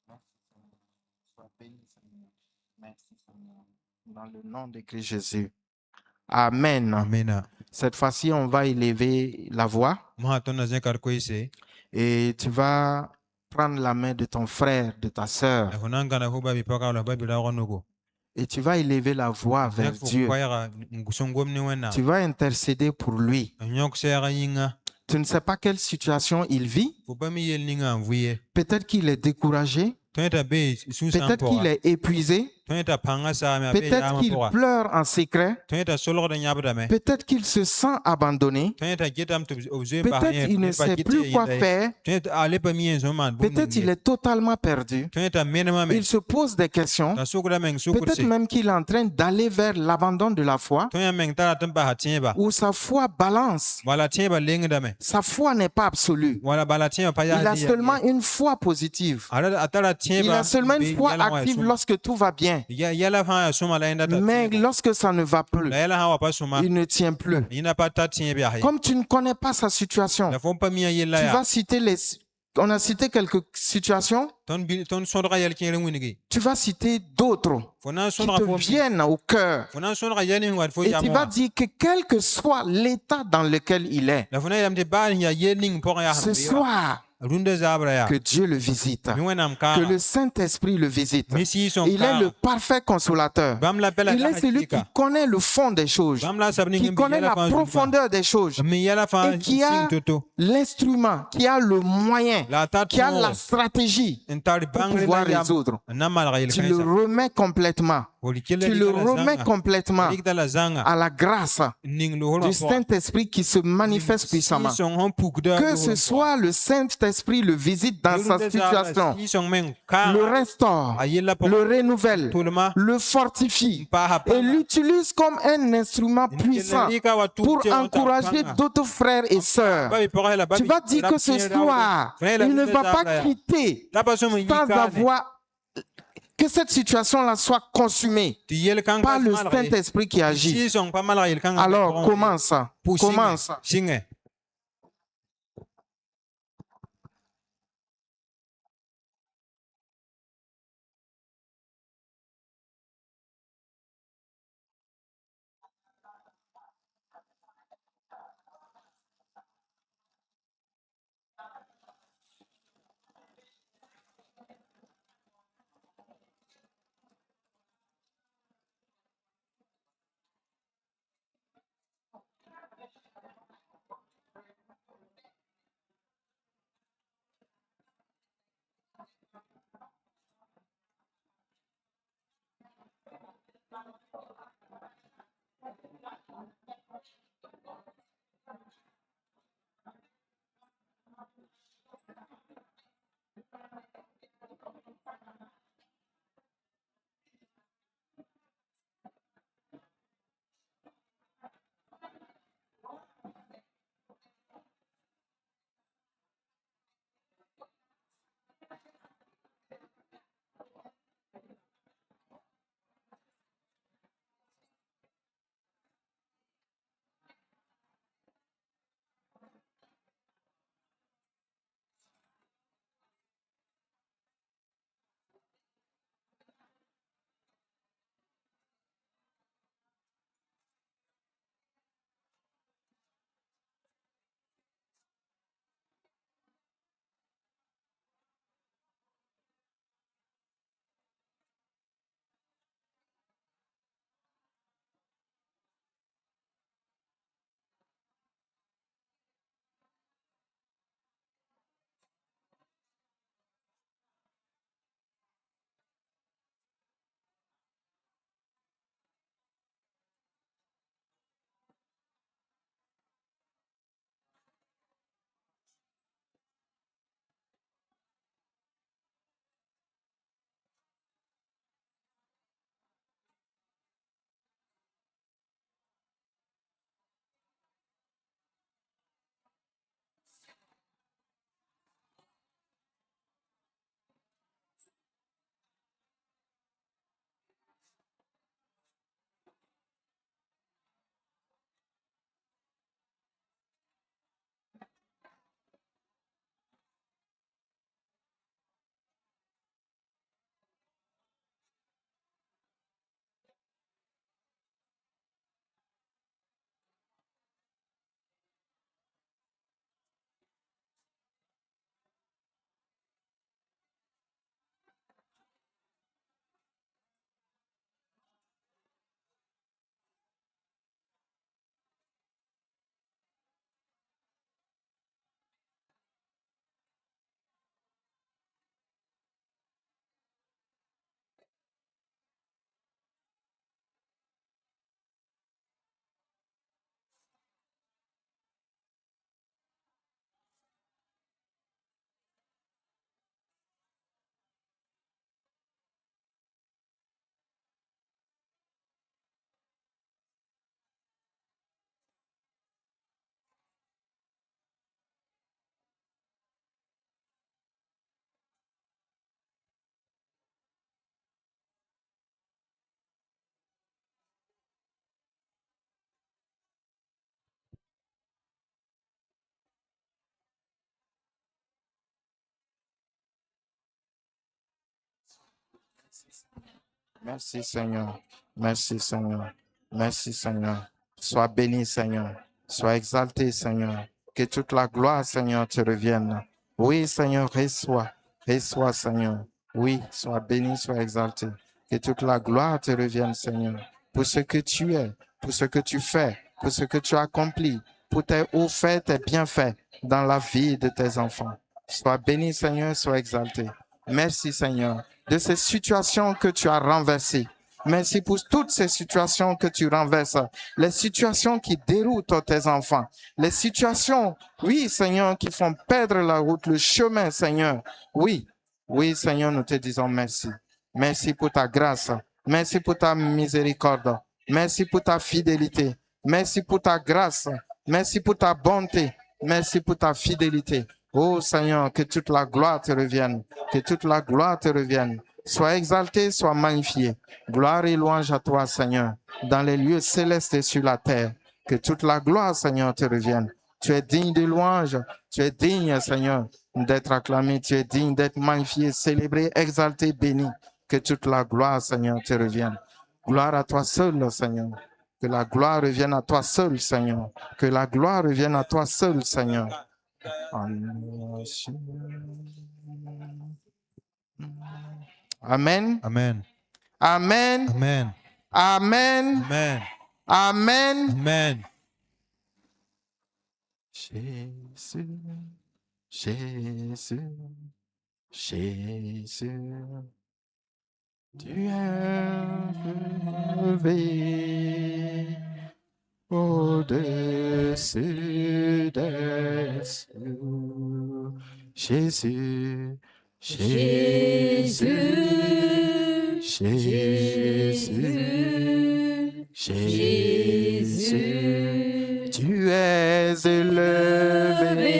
Merci, Seigneur. Sois béni, Seigneur. Merci, Seigneur. Dans le nom de Christ Jésus. Amen. Amina. Cette fois-ci, on va élever la voix Moi ton nazen kar ko ise. et tu vas prendre la main de ton frère, de ta sœur, La funa ngana ko babi poka la babi la ronugo. et tu vas élever la voix vers Dieu. Kwayara ngusongom ni wena. Tu vas intercéder pour lui. Nyok sera yinga. Tu ne sais pas quelle situation il vit. Fo ba mi yel ninga envoyer. Peut-être qu'il est découragé. Tonta be susan Peut-être qu'il est épuisé. Tonta panga sa me be Peut-être qu'il pora. pleure en secret. Tonta solo da nyabda me. Peut-être qu'il se sent abandonné. Tonta getam to observe ba. Peut-être il ne sait plus quoi faire. Tonta ale pa mi enzo man. Peut-être il est totalement perdu. Tonta menema me. Il se pose des questions. Ta sukura meng sukur Peut-être se. même qu'il est en train d'aller vers l'abandon de la foi, Tonta meng ta tamba hatieba. où sa foi balance. Wala tieba lengda me. Sa foi n'est pas absolue. Wala bala tieba pa ya. Il a seulement une foi positive. Atala tieba. Il a seulement une foi active lorsque tout va bien. Yala fa suma la inda. Mais lorsque ça ne va plus, Yala ha wa pa suma. il ne tient plus. Ina pa ta tieba. Comme tu ne connais pas sa situation, La fon pa mi tu yela ya. vas citer on a cité quelques situations, Ton sondra yel kere winigi. tu vas citer d'autres Fona qui sondra te fo. viennent au cœur. Fona sondra yel ngwa fo Et ya tu mo. vas dire que quel que soit l'état dans lequel il est, La fona yam de ba ya yel ning por ya. ce soir, Runde zabra ya. que Dieu le visite, Mi wenam ka. que le Saint-Esprit le visite. Mi si son Il ka. est le parfait consolateur. Bam la bela. Il est celui qui connaît le fond des choses, Bam la sabni qui connaît la profondeur des choses, Mi yala fa et qui a sing toto. l'instrument, qui a le moyen, La ta qui a la stratégie Entari pour bang pouvoir la résoudre. Namal Tu le kaisa. remets complètement Tu le remets complètement à la grâce du Saint-Esprit qui se manifeste puissamment. Que ce soit le Saint-Esprit le visite dans sa situation, le restaure, le renouvelle, le fortifie et l'utilise comme un instrument puissant pour encourager d'autres frères et sœurs. Tu vas dire que ce soir, il ne va pas quitter sans avoir que cette situation-là soit consumée par le Saint-Esprit qui agit. Alors, commence. Commence. Merci Seigneur. Merci Seigneur. Merci Seigneur. Sois béni Seigneur. Sois exalté Seigneur. Que toute la gloire Seigneur te revienne. Oui Seigneur, reçois. Reçois Seigneur. Oui, sois béni, sois exalté. Que toute la gloire te revienne Seigneur. Pour ce que tu es, pour ce que tu fais, pour ce que tu as accompli, pour tes hauts faits, tes bienfaits dans la vie de tes enfants. Sois béni Seigneur, sois exalté. Merci Seigneur de ces situations que tu as renversées. Merci pour toutes ces situations que tu renverses, les situations qui déroutent tes enfants, les situations, oui, Seigneur, qui font perdre la route, le chemin, Seigneur. Oui, oui, Seigneur, nous te disons merci. Merci pour ta grâce. Merci pour ta miséricorde. Merci pour ta fidélité. Merci pour ta grâce. Merci pour ta bonté. Merci pour ta fidélité. Oh Seigneur, que toute la gloire te revienne. Que toute la gloire te revienne. Sois exalté, sois magnifié. Gloire et louange à toi, Seigneur, dans les lieux célestes et sur la terre. Que toute la gloire, Seigneur, te revienne. Tu es digne de louange. Tu es digne, Seigneur, d'être acclamé. Tu es digne d'être magnifié, célébré, exalté, béni. Que toute la gloire, Seigneur, te revienne. Gloire à toi seul, Seigneur. Que la gloire revienne à toi seul, Seigneur. Que la gloire revienne à toi seul, Seigneur. Amen. Amen. Amen. Amen. Amen. Amen. Amen. Amen. Jésus, Jésus, Jésus, tu es élevé au-dessus des cieux. Jésus, Jésus, Jésus, Jésus, tu es élevé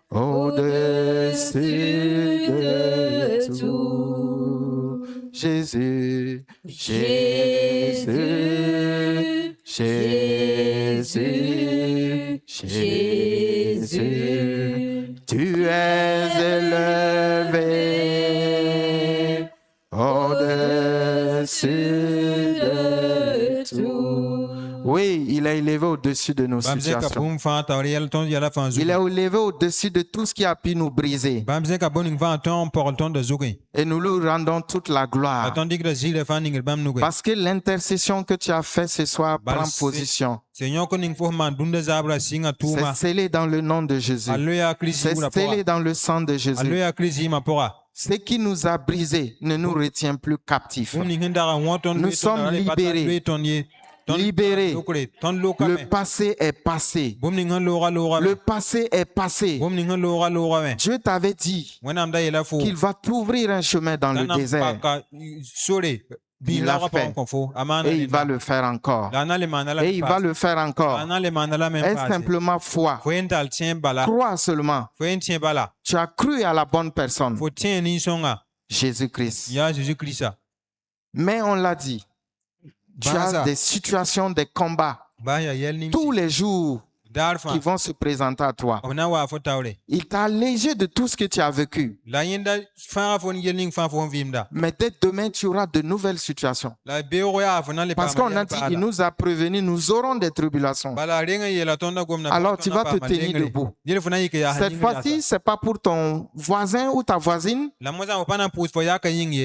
au-dessus de tout. Jésus, Jésus, Jésus, Jésus, tu es élevé au-dessus de tout. Oui, il est élevé au-dessus de nos situations. Il est élevé au-dessus de tout ce qui a pu nous briser. Et nous lui rendons toute la gloire. Parce que l'intercession que tu as faite ce soir prend position. C'est scellé dans le nom de Jésus. C'est scellé dans le sang de Jésus. Ce qui nous a brisés ne nous retient plus captifs. Nous sommes libérés. Libéré. Le passé est passé. Le passé est passé. Dieu t'avait dit qu'il va t'ouvrir un chemin dans le désert. Il l'a fait. Et il va le faire encore. Et il va le faire encore. Est simplement foi. Crois seulement. Tu as cru à la bonne personne. Jésus-Christ. Mais on l'a dit. Tu as des situations, des combats tous les jours qui vont se présenter à toi. Il t'a allégé de tout ce que tu as vécu. Mais dès demain, tu auras de nouvelles situations. Parce qu'on a dit, il nous a prévenus, nous aurons des tribulations. Alors tu vas te tenir debout. Cette fois-ci, ce n'est pas pour ton voisin ou ta voisine.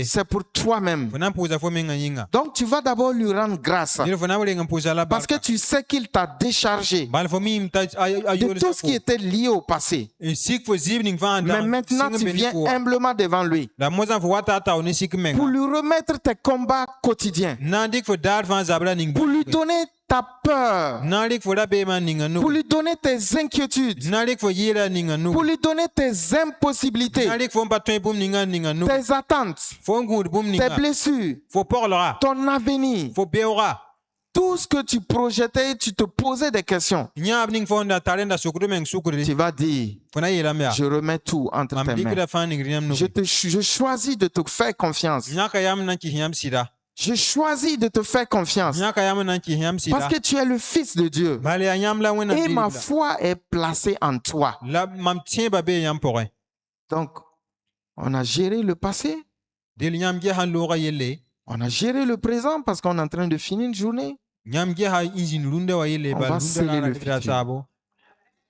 C'est pour toi-même. Donc tu vas d'abord lui rendre grâce. Parce que tu sais qu'il t'a déchargé de tout ce qui était lié au passé. Mais maintenant, tu viens humblement devant lui pour lui remettre tes combats quotidiens, pour lui donner ta peur, pour lui donner tes inquiétudes, pour lui donner tes impossibilités, tes attentes, tes blessures, ton avenir. Tout ce que tu projetais, tu te posais des questions. Tu vas dire, je remets tout entre tes mains. Je choisis de te faire confiance. Je choisis de te faire confiance. Parce que tu es le Fils de Dieu. Et ma foi est placée en toi. Donc, on a géré le passé. On a géré le présent parce qu'on est en train de finir une journée. On va sceller le futur.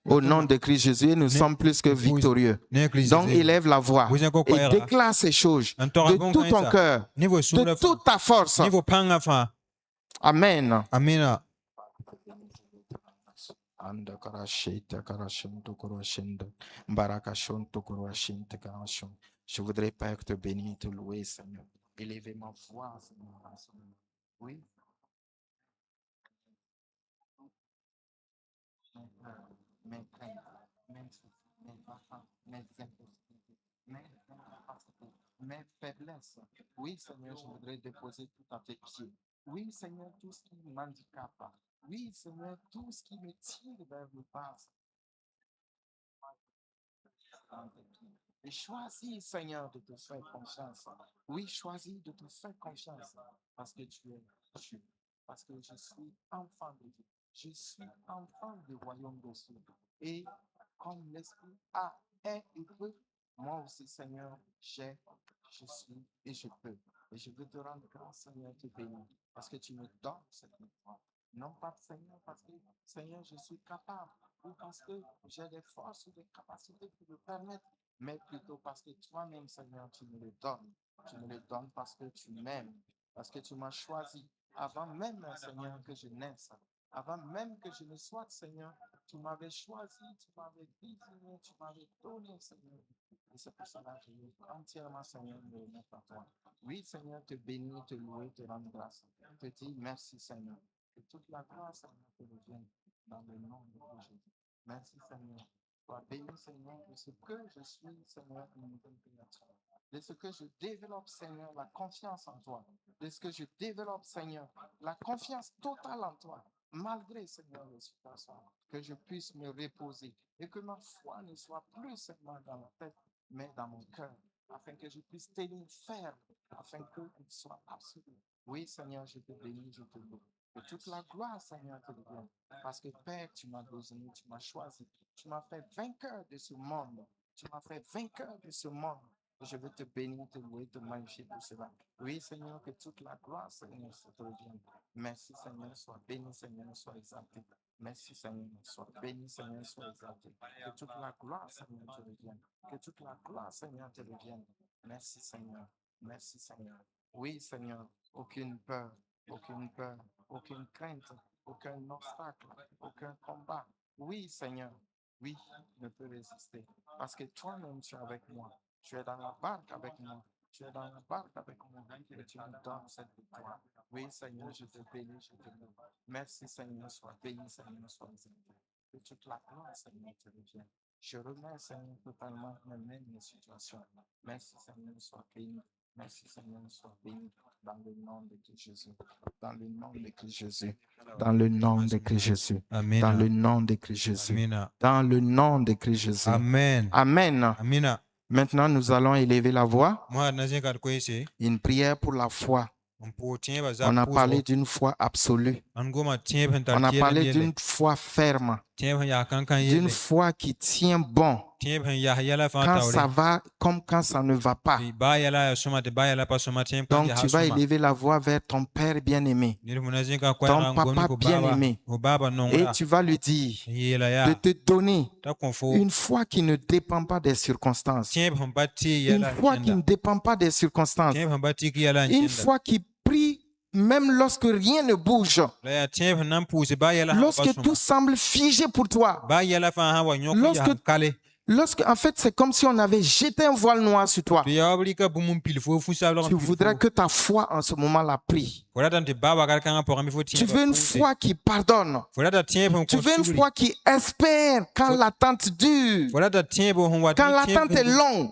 Au nom de Christ Jésus, nous sommes plus que victorieux. Donc, élève la voix et déclare ces choses de tout ton cœur, de toute ta force. Amen. Amen. Je voudrais, Père, te bénir, te louer, Seigneur. élever ma voix, Seigneur, en ce moment. Oui. Mes peurs, mes craintes, mes soucis, mes attentes, mes impossibilités, mes incapacités, mes faiblesses. Oui, Seigneur, je voudrais déposer tout à tes pieds. Oui, Seigneur, tout ce qui m'handicape. Oui, Seigneur, tout ce qui me tire vers le bas. Et choisis, Seigneur, de te faire confiance. Oui, choisis de te faire confiance parce que tu es Dieu, parce que je suis enfant de Dieu. Je suis enfant du royaume de Dieu. Et comme l'Esprit a, est et peut, moi aussi, Seigneur, je suis et je peux. Et je veux te rendre grâce, Seigneur, te bénir parce que tu me donnes cette victoire. Non pas, Seigneur, parce que, Seigneur, je suis capable ou parce que j'ai des forces ou des capacités qui me permettent, mais plutôt parce que toi-même, Seigneur, tu me le donnes. Tu me le donnes parce que tu m'aimes, parce que tu m'as choisi avant même, Seigneur, que je naisse, avant même que je ne sois, Seigneur, tu m'avais choisi, tu m'avais désigné, tu m'avais donné, Seigneur. Et c'est pour cela que je veux entièrement, Seigneur, me remettre à toi. Oui, Seigneur, te bénir, te louer, te rendre grâce. Te dire merci, Seigneur. Que toute la grâce, Seigneur, te revienne dans le nom de Jésus. Merci, Seigneur. Sois béni, Seigneur, de ce que je suis, Seigneur, une nouvelle créature. De ce que je développe, Seigneur, la confiance en toi. De ce que je développe, Seigneur, la confiance totale en toi. Malgré, Seigneur, les situations, que je puisse me reposer et que ma foi ne soit plus seulement dans la tête, mais dans mon cœur, afin que je puisse tenir ferme, afin qu'il soit absolu. Oui, Seigneur, je te bénis, je te loue. Que toute la gloire, Seigneur, te revienne. Parce que, Père, tu m'as désigné, tu m'as choisi, tu m'as fait vainqueur de ce monde. Tu m'as fait vainqueur de ce monde. Et je veux te bénir, te louer, te magnifier pour cela. Oui, Seigneur, que toute la gloire, Seigneur, se te revienne. Merci, Seigneur, sois béni, Seigneur, sois exalté. Merci, Seigneur, sois béni, Seigneur, sois exalté. Que toute la gloire, Seigneur, te revienne. Que toute la gloire, Seigneur, te revienne. Merci, Seigneur. Merci, Seigneur. Oui, Seigneur, aucune peur, aucune peur, aucune crainte, aucun obstacle, aucun combat. Oui, Seigneur, oui, ne peut résister. Parce que toi-même, tu es avec moi. Tu es dans la barque avec moi. Tu es dans la barque avec moi et tu me donnes cette victoire. Oui, Seigneur, je te bénis, je te loue. Merci, Seigneur, sois béni, Seigneur, sois exalté. Que toute la gloire, Seigneur, te revienne. Je remets, Seigneur, totalement moi-même mes situations. Merci, Seigneur, sois béni. Merci, Seigneur, sois béni. Dans le nom de Christ Jésus. Dans le nom de Christ Jésus. Dans le nom de Christ Jésus. Dans le nom de Christ Jésus. Dans le nom de Christ Jésus. Amen. Amen. Amina. Maintenant, nous allons élever la voix. Moi, na zinga ko ese. Une prière pour la foi. On On a parlé d'une foi absolue. On a parlé d'une foi ferme. D'une foi qui tient bon. Quand ça va comme quand ça ne va pas. Donc tu vas élever la voix vers ton Père bien-aimé, ton Papa bien-aimé, et tu vas lui dire de te donner une foi qui ne dépend pas des circonstances, une foi qui ne dépend pas des circonstances, une foi qui prie même lorsque rien ne bouge, lorsque tout semble figé pour toi, lorsque en fait, c'est comme si on avait jeté un voile noir sur toi. Tu voudrais que ta foi en ce moment-là prie. Tu veux une foi qui pardonne. Tu veux une foi qui espère quand l'attente dure, quand l'attente est longue.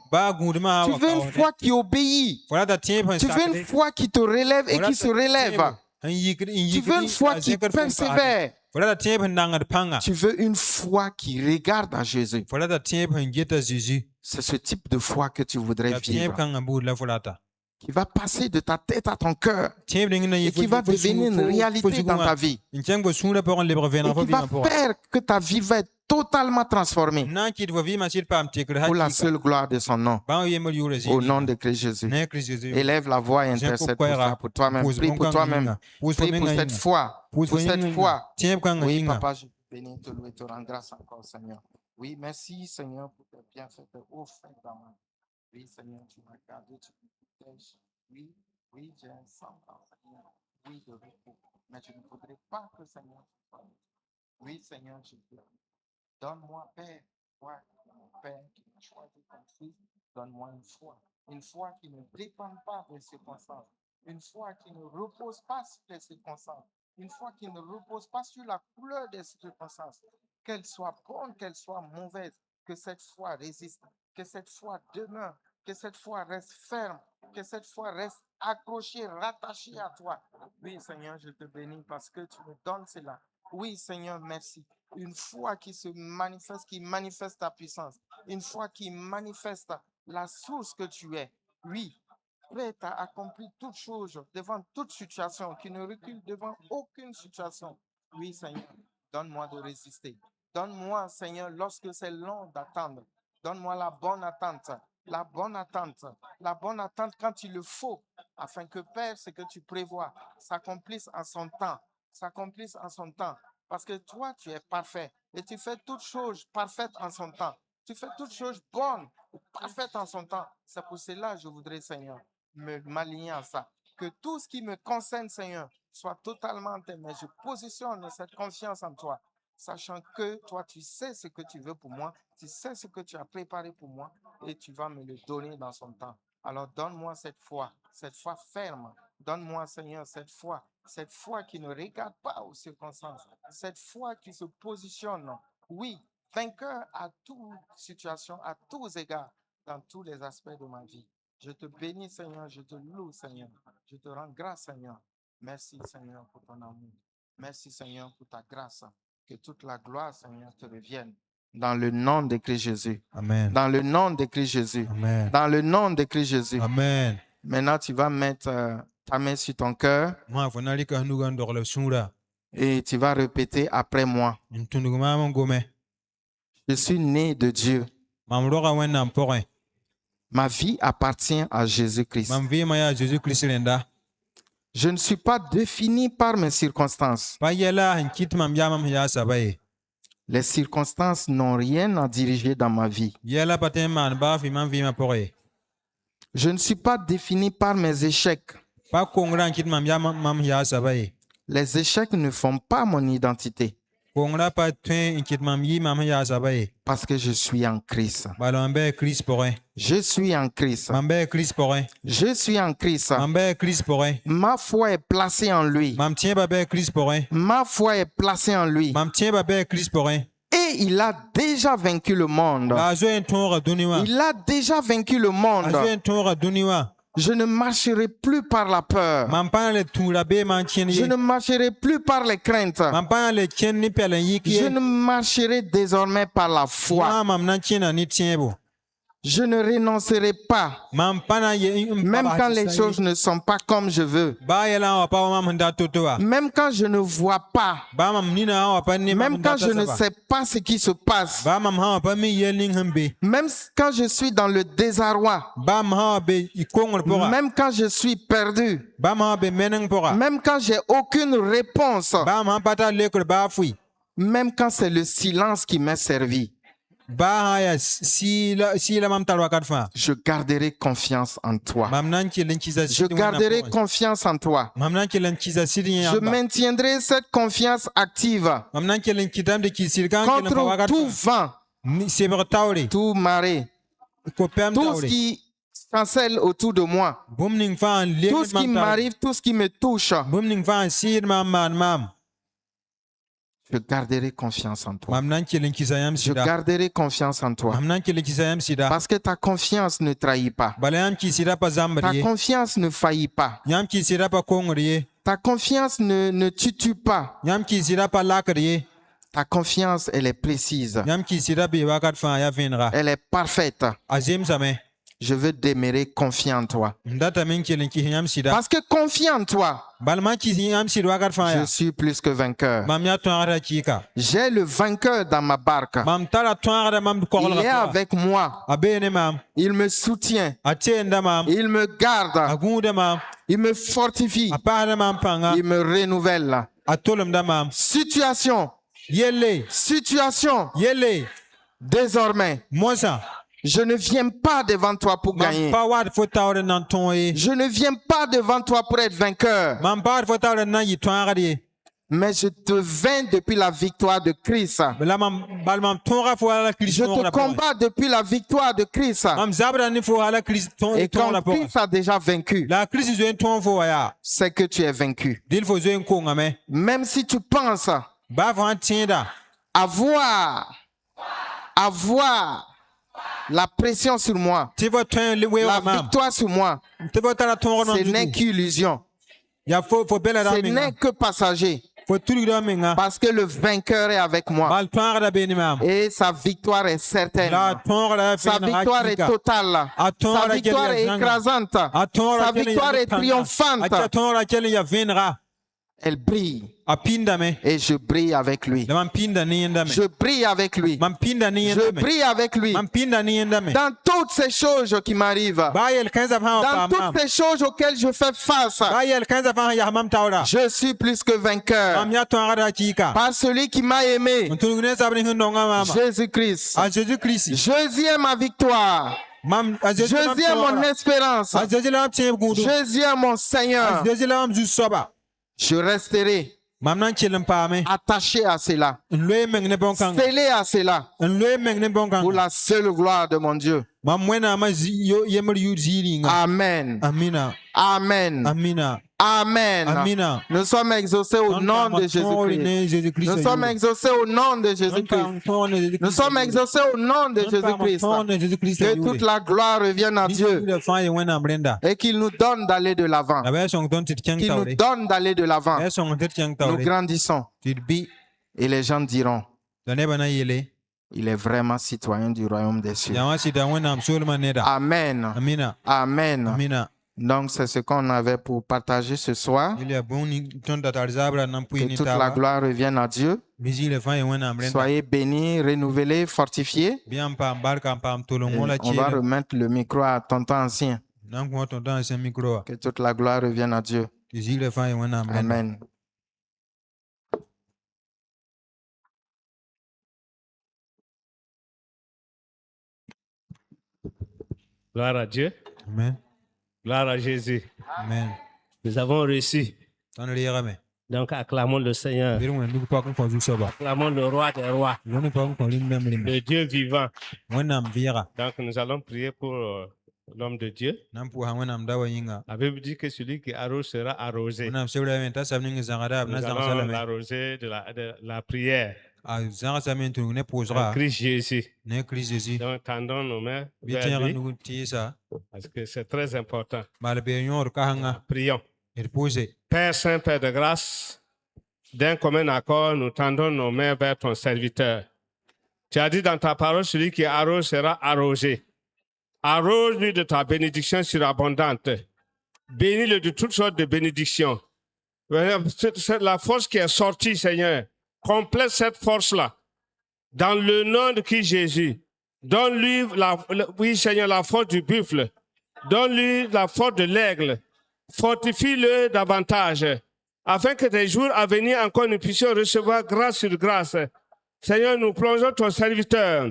Tu veux une foi qui obéit. Tu veux une foi qui te relève et qui se relève. Tu veux une foi qui persévère. Tu veux une foi qui regarde à Jésus. C'est ce type de foi que tu voudrais vivre, qui va passer de ta tête à ton cœur et qui va devenir une réalité dans ta vie et qui va faire que ta vie va être totalement transformée pour la seule gloire de son nom. Au nom de Christ Jésus. Élève la voix et intercède pour ça, pour toi-même. Prie pour toi-même. Prie pour cette foi. Pour cette foi. Oui, Papa, je te bénis, te loue et te rends grâce encore, Seigneur. Oui, merci, Seigneur, pour tes bienfaits, tes hauts faits dans ma vie. Oui, Seigneur, tu m'as gardé, tu me protèges. Oui, oui, j'ai un sang dans Seigneur. Oui, de repos. Mais je ne voudrais pas que, Seigneur, tu sois. Oui, Seigneur, je te donne-moi, Père, toi, mon Père qui m'a choisi comme fils, donne-moi une foi Une foi qui ne dépend pas des circonstances. Une foi qui ne repose pas sur les circonstances. Une foi qui ne repose pas sur la couleur des circonstances. Qu'elle soit bonne, qu'elle soit mauvaise, que cette foi résiste, que cette foi demeure, que cette foi reste ferme, que cette foi reste accrochée, rattachée à toi. Oui, Seigneur, je te bénis parce que tu me donnes cela. Oui, Seigneur, merci. Une foi qui se manifeste, qui manifeste ta puissance. Une foi qui manifeste la source que tu es. Oui, prêt à accomplir toutes choses devant toute situation, qui ne recule devant aucune situation. Oui, Seigneur, donne-moi de résister. Donne-moi, Seigneur, lorsque c'est long d'attendre, donne-moi la bonne attente, la bonne attente, la bonne attente quand il le faut, afin que, Père, ce que tu prévois s'accomplisse en son temps, s'accomplisse en son temps. Parce que toi, tu es parfait et tu fais toutes choses parfaites en son temps. Tu fais toutes choses bonnes, parfaites en son temps. C'est pour cela que je voudrais, Seigneur, m'aligner à ça. Que tout ce qui me concerne, Seigneur, soit totalement en tes mains. Je positionne cette confiance en toi, sachant que toi, tu sais ce que tu veux pour moi, tu sais ce que tu as préparé pour moi et tu vas me le donner dans son temps. Alors, donne-moi cette foi ferme. Donne-moi, Seigneur, cette foi qui ne regarde pas aux circonstances, cette foi qui se positionne, oui, vainqueur à toute situation, à tous égards, dans tous les aspects de ma vie. Je te bénis, Seigneur, je te loue, Seigneur. Je te rends grâce, Seigneur. Merci, Seigneur, pour ton amour. Merci, Seigneur, pour ta grâce. Que toute la gloire, Seigneur, te revienne. Dans le nom de Christ Jésus. Amen. Dans le nom de Christ Jésus. Amen. Dans le nom de Christ Jésus. Amen. Maintenant, tu vas mettre ta main sur ton cœur et tu vas répéter après moi. Je suis né de Dieu. Ma vie appartient à Jésus-Christ. Je ne suis pas défini par mes circonstances. Les circonstances n'ont rien à diriger dans ma vie. Je ne suis pas défini par mes échecs. Les échecs ne font pas mon identité. Parce que je suis en Christ. Je suis en Christ. Je suis en Christ. Ma foi est placée en lui. Ma foi est placée en lui. Et il a déjà vaincu le monde. Il a déjà vaincu le monde. Je ne marcherai plus par la peur. Je ne marcherai plus par les craintes. Je ne marcherai désormais par la foi. Je ne renoncerai pas, même quand les choses ne sont pas comme je veux. Même quand je ne vois pas. Même quand je ne sais pas ce qui se passe. Même quand je suis dans le désarroi. Même quand je suis perdu. Même quand j'ai aucune réponse. Même quand c'est le silence qui m'est servi. Je garderai confiance en toi. Je garderai confiance en toi. Je maintiendrai cette confiance active contre tout vent, tout marée, tout ce qui chancelle autour de moi, tout ce qui m'arrive, tout ce qui me touche. Je garderai confiance en toi. Je garderai confiance en toi. Parce que ta confiance ne trahit pas. Ta confiance ne faillit pas. Ta confiance ne titube pas. Ta confiance, elle est précise. Elle est parfaite. Je veux demeurer confiant en toi. Parce que confiant en toi, je suis plus que vainqueur. J'ai le vainqueur dans ma barque. Il est avec moi. Il me soutient. Il me garde. Il me fortifie. Il me renouvelle. Situation. Désormais, je ne viens pas devant toi pour gagner. Je ne viens pas devant toi pour être vainqueur. Mais je te vains depuis la victoire de Christ. Je te combats depuis la victoire de Christ. Et quand Christ a déjà vaincu, c'est que tu es vaincu. Même si tu penses avoir la pression sur moi, la victoire sur moi, ce n'est qu'illusion. Ce n'est que passager. Parce que le vainqueur est avec moi. Et sa victoire est certaine. Sa victoire est totale. Sa victoire est écrasante. Sa victoire est triomphante. Elle brille. Et je brille avec lui. Je brille avec lui. Je brille avec lui. Dans toutes ces choses qui m'arrivent. Dans toutes ces choses auxquelles je fais face. Je suis plus que vainqueur. Par celui qui m'a aimé. Jésus-Christ. Jésus est ma victoire. Jésus est mon espérance. Jésus est mon Seigneur. Je resterai attaché à cela, scellé à cela, pour la seule gloire de mon Dieu. Amen. Amen. Amen. Nous sommes exaucés au nom de Jésus-Christ. Nous sommes exaucés au nom de Jésus-Christ. Nous sommes exaucés au nom de Jésus-Christ. Que toute la gloire revienne à Dieu et qu'il nous donne d'aller de l'avant. Qu'il nous donne d'aller de l'avant. Nous grandissons. Et les gens diront, il est vraiment citoyen du royaume des cieux. Amen. Amen. Donc, c'est ce qu'on avait pour partager ce soir. Que toute la gloire revienne à Dieu. Soyez bénis, renouvelés, fortifiés. Et on va remettre le micro à tonton ancien. Que toute la gloire revienne à Dieu. Amen. Gloire à Dieu. Amen. Gloire à Jésus. Amen. Nous avons reçu. Donc acclamons le Seigneur. Acclamons le roi des rois. Le Dieu vivant. Donc nous allons prier pour l'homme de Dieu. La Bible dit que celui qui arrose sera arrosé. Nous allons l'arroser de la prière. En Christ Jésus. Donc tendons nos mains vers lui, parce que c'est très important. Prions. Père Saint, Père de grâce, d'un commun accord, nous tendons nos mains vers ton serviteur. Tu as dit dans ta parole, celui qui arrose sera arrosé. Arrose-lui de ta bénédiction surabondante. Bénis-le de toutes sortes de bénédictions. C'est la force qui est sortie, Seigneur. Complète cette force-là. Dans le nom de Christ Jésus. Donne-lui, oui Seigneur, la force du buffle. Donne-lui la force de l'aigle. Fortifie-le davantage. Afin que des jours à venir encore nous puissions recevoir grâce sur grâce. Seigneur, nous plongeons ton serviteur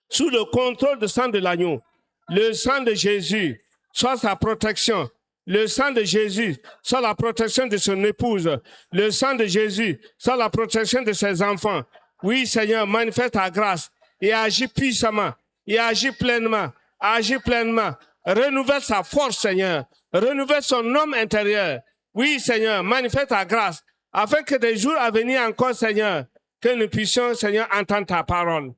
sous le contrôle du sang de l'agneau. Le sang de Jésus soit sa protection. Le sang de Jésus soit la protection de son épouse. Le sang de Jésus soit la protection de ses enfants. Oui, Seigneur, manifeste ta grâce et agis puissamment, et agis pleinement, agis pleinement. Renouvelle sa force, Seigneur. Renouvelle son homme intérieur. Oui, Seigneur, manifeste ta grâce afin que des jours à venir encore, Seigneur, que nous puissions, Seigneur, entendre ta parole.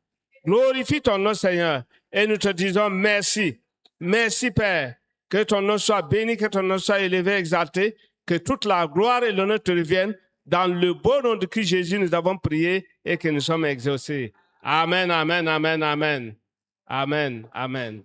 Glorifie ton nom, Seigneur, et nous te disons merci. Merci, Père. Que ton nom soit béni, que ton nom soit élevé, exalté, que toute la gloire et l'honneur te reviennent. Dans le beau nom de Christ Jésus, nous avons prié et que nous sommes exaucés. Amen, amen, amen, amen. Amen, amen.